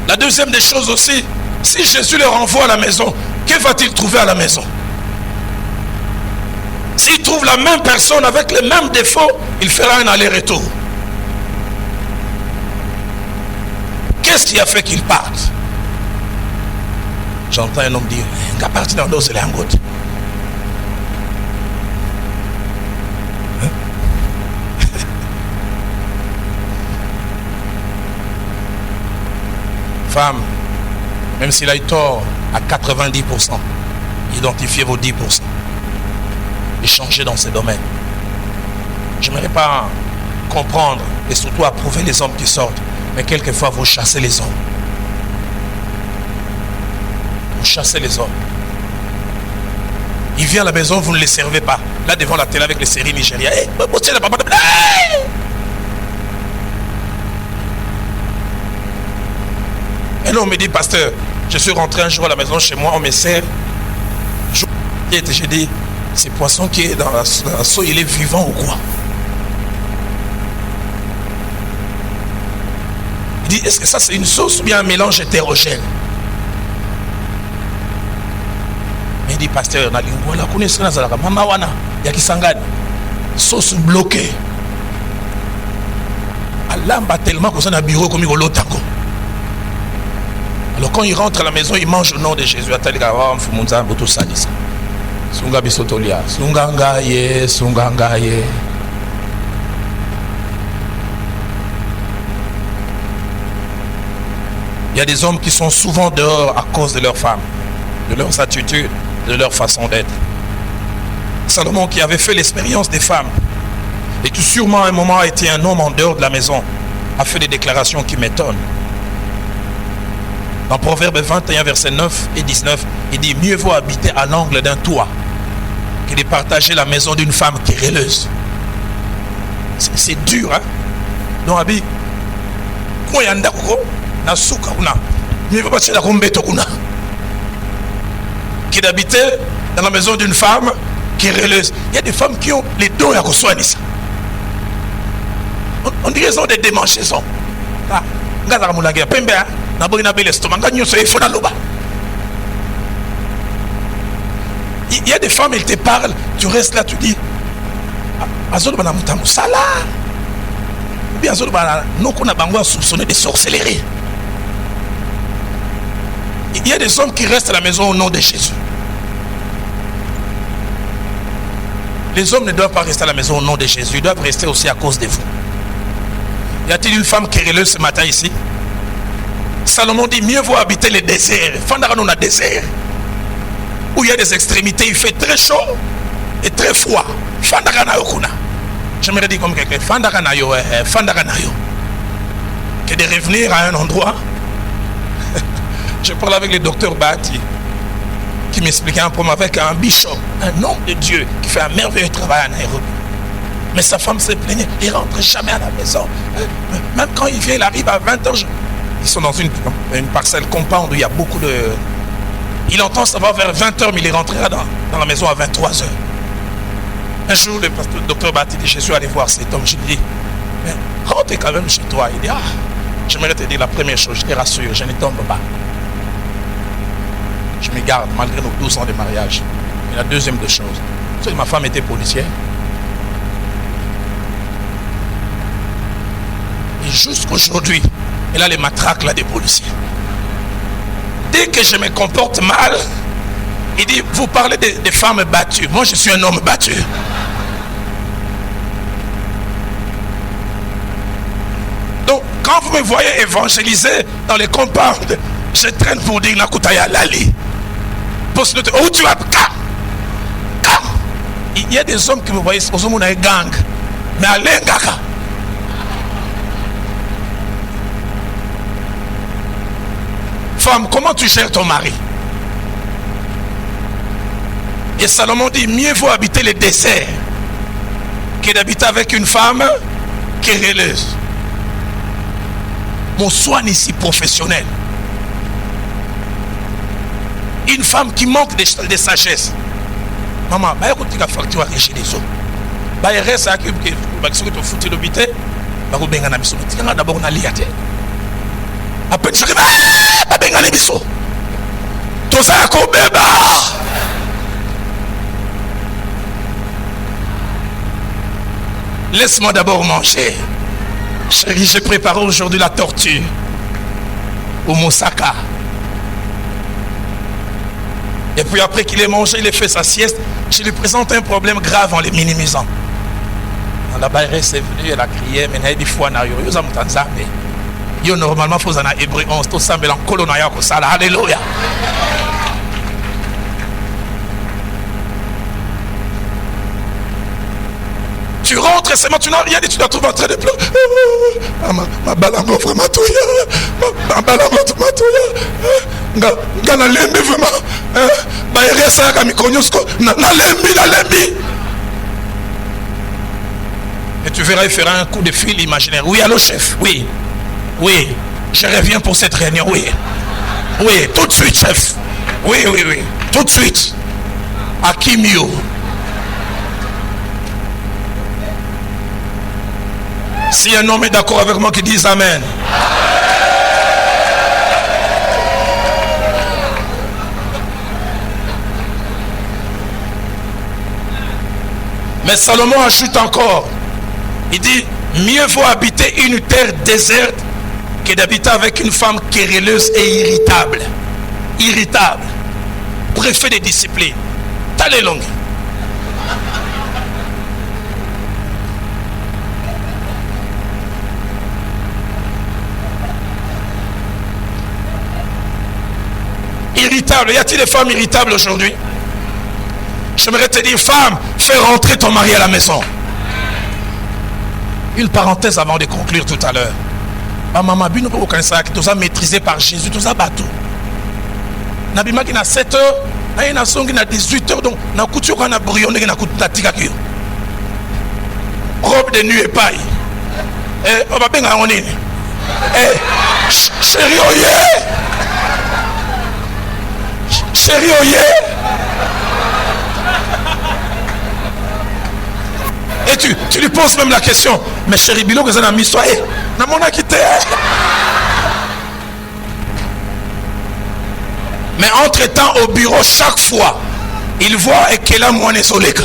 La deuxième des choses aussi, si Jésus le renvoie à la maison, que va-t-il trouver à la maison? S'il trouve la même personne avec les mêmes défauts, il fera un aller-retour. Qu'est-ce qui a fait qu'il parte? J'entends un homme dire, qu'à partir d'un dos, c'est un goutte. Femme, même s'il a eu tort à 90%, identifiez vos 10% et changez dans ces domaines. Je n'aimerais pas comprendre et surtout approuver les hommes qui sortent, mais quelquefois vous chassez les hommes. Vous chassez les hommes. Il vient à la maison, vous ne les servez pas. Là devant la télé avec les séries nigériennes. Hey, et là on me dit, pasteur, je suis rentré un jour à la maison chez moi, on me sert. J'ai dit, ce poisson qui est dans la sauce, il est vivant ou quoi? Il dit, est-ce que ça c'est une sauce ou bien un mélange hétérogène? Mais il dit, pasteur, na lingua la connaissance la mama wana ya kisangani sauce bloquée. Alamba tellement que ça na bureau comme il tango. Alors quand il rentre à la maison, il mange au nom de Jésus. Sunga bisotolia, sungangaye, sungangaye. Il y a des hommes qui sont souvent dehors à cause de leurs femmes, de leurs attitudes, de leur façon d'être. Salomon qui avait fait l'expérience des femmes et qui sûrement à un moment a été un homme en dehors de la maison, a fait des déclarations qui m'étonnent. Dans Proverbe 21, versets 9 et 19, il dit, mieux vaut habiter à l'angle d'un toit que de partager la maison d'une femme querelleuse. C'est dur, hein? Donc, Abi, qui d'habiter dans la maison d'une femme querelleuse. Il y a des femmes qui ont les dons à reçoivre ça. On dirait qu'ils ont des démangeaisons. Il y a des femmes, elles te parlent, tu restes là, tu dis ou bien nous qu'on a soupçonné de sorcellerie. Il y a des hommes qui restent à la maison au nom de Jésus. Les hommes ne doivent pas rester à la maison au nom de Jésus, ils doivent rester aussi à cause de vous. Y a-t-il une femme querelleuse ce matin ici? Salomon dit, mieux vaut habiter les déserts. Fandarano na désert. Où il y a des extrémités, il fait très chaud et très froid. Fandarana yokuna. J'aimerais dire comme quelqu'un, Fandarana yo, Fandarana yo. Que de revenir à un endroit. Je parlais avec le docteur Bati, qui m'expliquait un problème avec un bishop, un homme de Dieu, qui fait un merveilleux travail en Nairobi. Mais sa femme se plaignait, il ne rentre jamais à la maison. Même quand il vient, il arrive à 20 h. Ils sont dans une parcelle compound où il y a beaucoup de... Il entend ça va vers 20 h, mais il rentrera dans la maison à 23 h. Un jour, le docteur Bati dit, je suis allé voir cet homme. Je lui dis, mais rentre quand même chez toi. Il dit, j'aimerais te dire la première chose, je te rassure, je ne tombe pas. Je me garde malgré nos 12 ans de mariage. Et la deuxième des choses, c'est que ma femme était policière. Et jusqu'aujourd'hui, elle a les matraques là des policiers. Dès que je me comporte mal, il dit, vous parlez des femmes battues. Moi, je suis un homme battu. Donc, quand vous me voyez évangéliser dans les compounds, je traîne pour dire Nakutaya Lali. Où tu vas? Il y a des hommes qui vous voyez aux hommes une gang. Mais allez, Ngaka. Femme, comment tu gères ton mari? Et Salomon dit, mieux vaut habiter le désert que d'habiter avec une femme querelleuse. Mon soin ici professionnel. Une femme qui manque de sagesse. Maman, bah écoute, tu as facture à régie des eaux. Bah il reste à que tu foutu l'hôpital. Bah vous bengana biso. Tu as d'abord na liate. Après tu dis bah bengana biso. Tout ça ko beba. Laisse-moi d'abord manger. Chérie, j'ai préparé aujourd'hui la tortue au moussaka. Et puis après qu'il ait mangé, il ait fait sa sieste, je lui présente un problème grave en les minimisant. La Bayresse est venue, elle a crié, mais il faut en arriver. Yo normalement, il faut en hébreu 11, tout ça, mais en colonaya, alléluia. Tu rentres et seulement tu n'as rien dit, tu dois trouver en train de pleurer. Ma balango vraiment tout. Ma balango tout ma tout. Ngana lembi vraiment. Ba resa ka mikonyosko na lembi. Et tu verras, il fera un coup de fil imaginaire. Oui, allô chef. Oui. Oui. Je reviens pour cette réunion. Oui. Oui, tout de suite chef. Oui. Tout de suite. Akimio. Si un homme est d'accord avec moi, qui dise Amen. Mais Salomon ajoute encore. Il dit, mieux vaut habiter une terre déserte que d'habiter avec une femme querelleuse et irritable. Irritable. Préfet de discipline. T'as les longues. Irritable. Y a-t-il des femmes irritables aujourd'hui? J'aimerais te dire, femme, fais rentrer ton mari à la maison. Une parenthèse avant de conclure tout à l'heure. Ma maman, tu as maîtrisé par Jésus, tu as battu. Nabima qui na 7 heures, na songi na 18 heures, donc na couture qu'on a brouillonné, na couture na tigakio. Robe de nuit et paille. On va bien en ligne. Chérie, oye! Chérie, oye! Et tu lui poses même la question. Mais chérie, Bilo, que c'est un histoire. N'a mon quitté. Mais entre-temps, au bureau, chaque fois, il voit et qu'elle a moins soleka.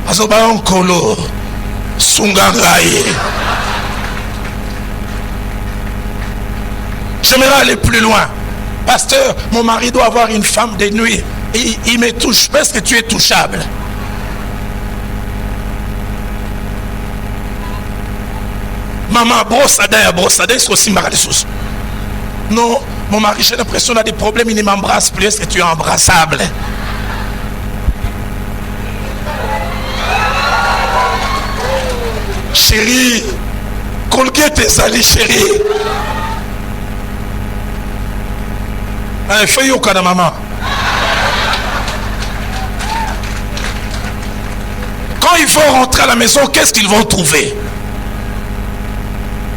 Azoba onkolo. Sungangaye. J'aimerais aller plus loin. Pasteur, mon mari doit avoir une femme de nuit. Et il me touche parce que tu es touchable. Maman, brossadin, c'est aussi maradissus. Non, mon mari, j'ai l'impression qu'il a des problèmes, il ne m'embrasse plus. Est-ce que tu es embrassable? Chérie, Colgate et sali, chérie. Fais au cas maman. Quand ils vont rentrer à la maison, qu'est-ce qu'ils vont trouver?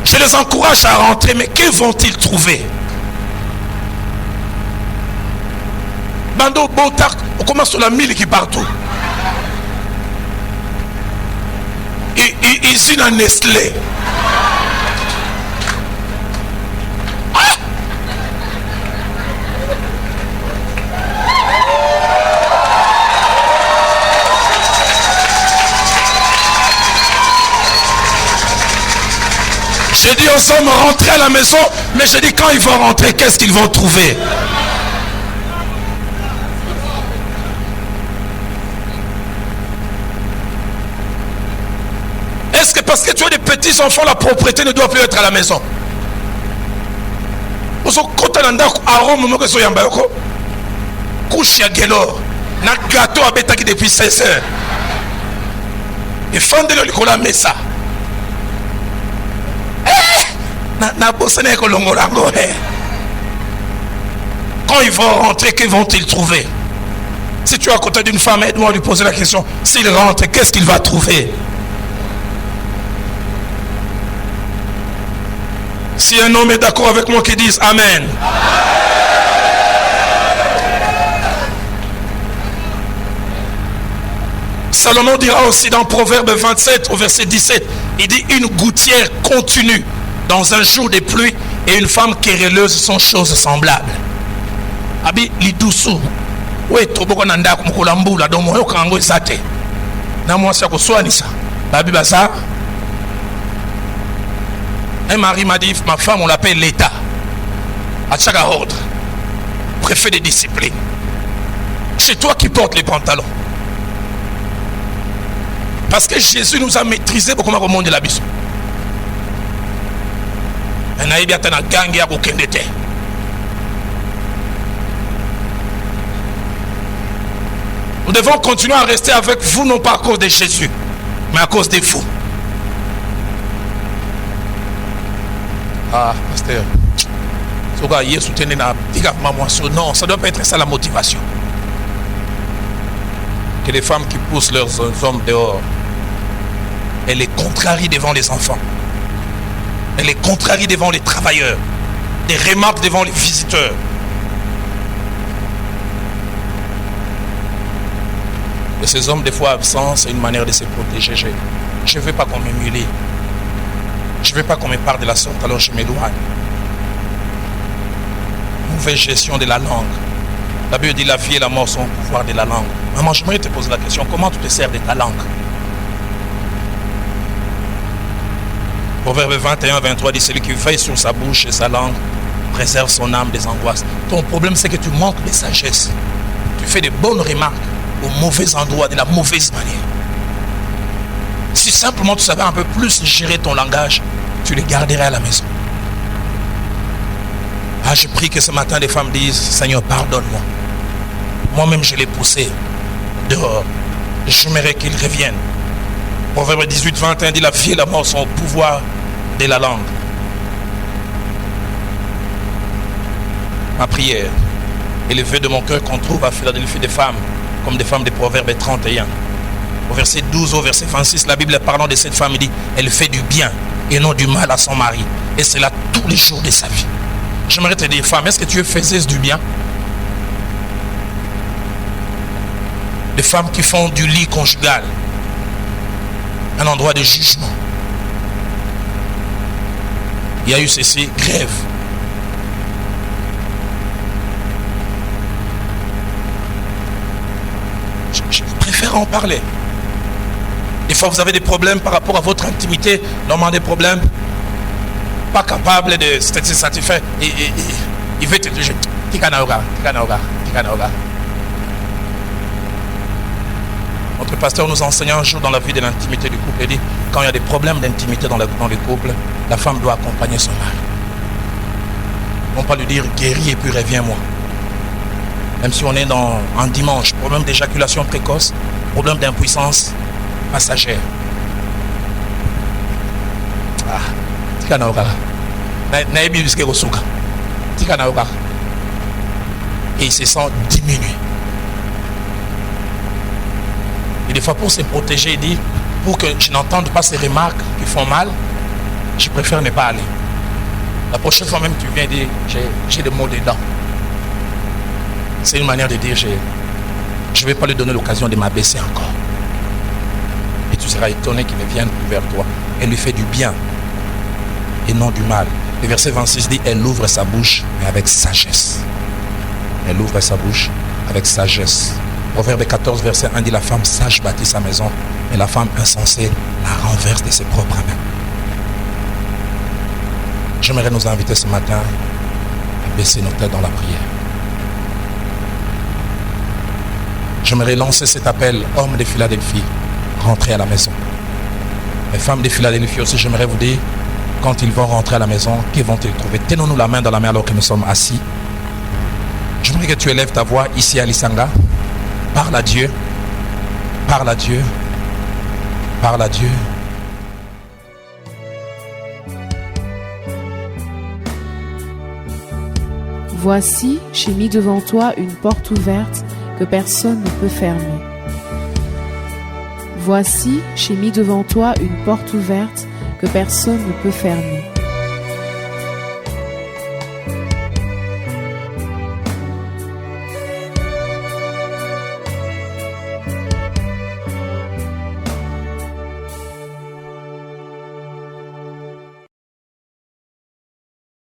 Je les encourage à rentrer, mais que vont-ils trouver? Bando Botak, on commence sur la mille qui partout. Ici dans Nestlé. Je dis, on sommes rentrés à la maison, mais je dis, quand ils vont rentrer, qu'est-ce qu'ils vont trouver? Est-ce que parce que tu as des petits enfants, la propriété ne doit plus être à la maison? Na gâteau abetaki depuis 16 heures. Et fondez-le le mesa. Na bossene ko longolango. Quand ils vont rentrer, que vont-ils trouver? Si tu es à côté d'une femme, aide-moi à lui poser la question. S'il rentre, qu'est-ce qu'il va trouver? Si un homme est d'accord avec moi, qu'il dise Amen. Salomon dira aussi dans Proverbe 27 au verset 17, il dit une gouttière continue dans un jour de pluie et une femme querelleuse sont choses semblables. Abi lidusu we toboko nanda kumkulambula domo yo kango izate na mwasi akuswanisa babi baza. Un mari m'a dit ma femme on l'appelle l'État à chaque ordre, préfet de discipline. C'est toi qui portes les pantalons. Parce que Jésus nous a maîtrisé pour comment au monde de la bise. Nous devons continuer à rester avec vous, non pas à cause de Jésus, mais à cause de vous. Ah, pasteur. Non, ça ne doit pas être ça la motivation. Que les femmes qui poussent leurs hommes dehors, elles les contrarient devant les enfants. Elle les contrarie devant les travailleurs, des remarques devant les visiteurs. Et ces hommes des fois absents, c'est une manière de se protéger. Je ne veux pas qu'on m'humilie. Je ne veux pas qu'on me parle de la sorte, alors je m'éloigne. Mauvaise gestion de la langue. La Bible dit la vie et la mort sont au pouvoir de la langue. Maman, j'aimerais te poser la question, comment tu te sers de ta langue? Proverbe 21-23 dit celui qui veille sur sa bouche et sa langue préserve son âme des angoisses. Ton problème c'est que tu manques de sagesse. Tu fais de bonnes remarques au mauvais endroit, de la mauvaise manière. Si simplement tu savais un peu plus gérer ton langage, tu le garderais à la maison. Ah, je prie que ce matin les femmes disent Seigneur pardonne-moi. Moi-même je l'ai poussé dehors. J'aimerais qu'il revienne. Proverbe 18-21 dit la vie et la mort sont au pouvoir de la langue. Ma prière est le vœu de mon cœur qu'on trouve à Philadelphie des femmes comme des femmes de Proverbe 31. Au verset 12 au verset 26, la Bible parlant de cette femme, il dit elle fait du bien et non du mal à son mari. Et c'est là tous les jours de sa vie. J'aimerais te dire, femme, est-ce que tu es faiseuse du bien? Des femmes qui font du lit conjugal un endroit de jugement. Il y a eu ceci, grève. Je préfère en parler. Des fois, vous avez des problèmes par rapport à votre intimité. Normalement, des problèmes. Pas capable de se satisfaire. Il veut te dire, Tikanaoga. Notre pasteur nous enseigne un jour dans la vie de l'intimité du couple. Il dit, quand il y a des problèmes d'intimité dans le couple, la femme doit accompagner son mari. Non pas lui dire, guéris et puis reviens-moi. Même si on est en dimanche, problème d'éjaculation précoce, problème d'impuissance passagère. Ah, Tikanaoga. Et il se sent diminué. Et des fois, pour se protéger, il dit, pour que je n'entende pas ces remarques qui font mal, je préfère ne pas aller. La prochaine fois même, tu viens dire, j'ai des mots dedans. C'est une manière de dire, je ne vais pas lui donner l'occasion de m'abaisser encore. Et tu seras étonné qu'il ne vienne plus vers toi. Elle lui fait du bien et non du mal. Le verset 26 dit, elle ouvre sa bouche, mais avec sagesse. Elle ouvre sa bouche avec sagesse. Proverbe 14, verset 1 dit, la femme sage bâtit sa maison, et la femme insensée la renverse de ses propres mains. J'aimerais nous inviter ce matin à baisser nos têtes dans la prière. J'aimerais lancer cet appel, hommes de Philadelphie, rentrez à la maison. Les femmes de Philadelphie aussi, j'aimerais vous dire, quand ils vont rentrer à la maison, qu'ils vont-ils trouver? Tenons-nous la main dans la main alors que nous sommes assis. J'aimerais que tu élèves ta voix ici à Lisanga. Parle à Dieu. Parle à Dieu. Parle à Dieu. Voici, j'ai mis devant toi une porte ouverte que personne ne peut fermer. Voici, j'ai mis devant toi une porte ouverte que personne ne peut fermer.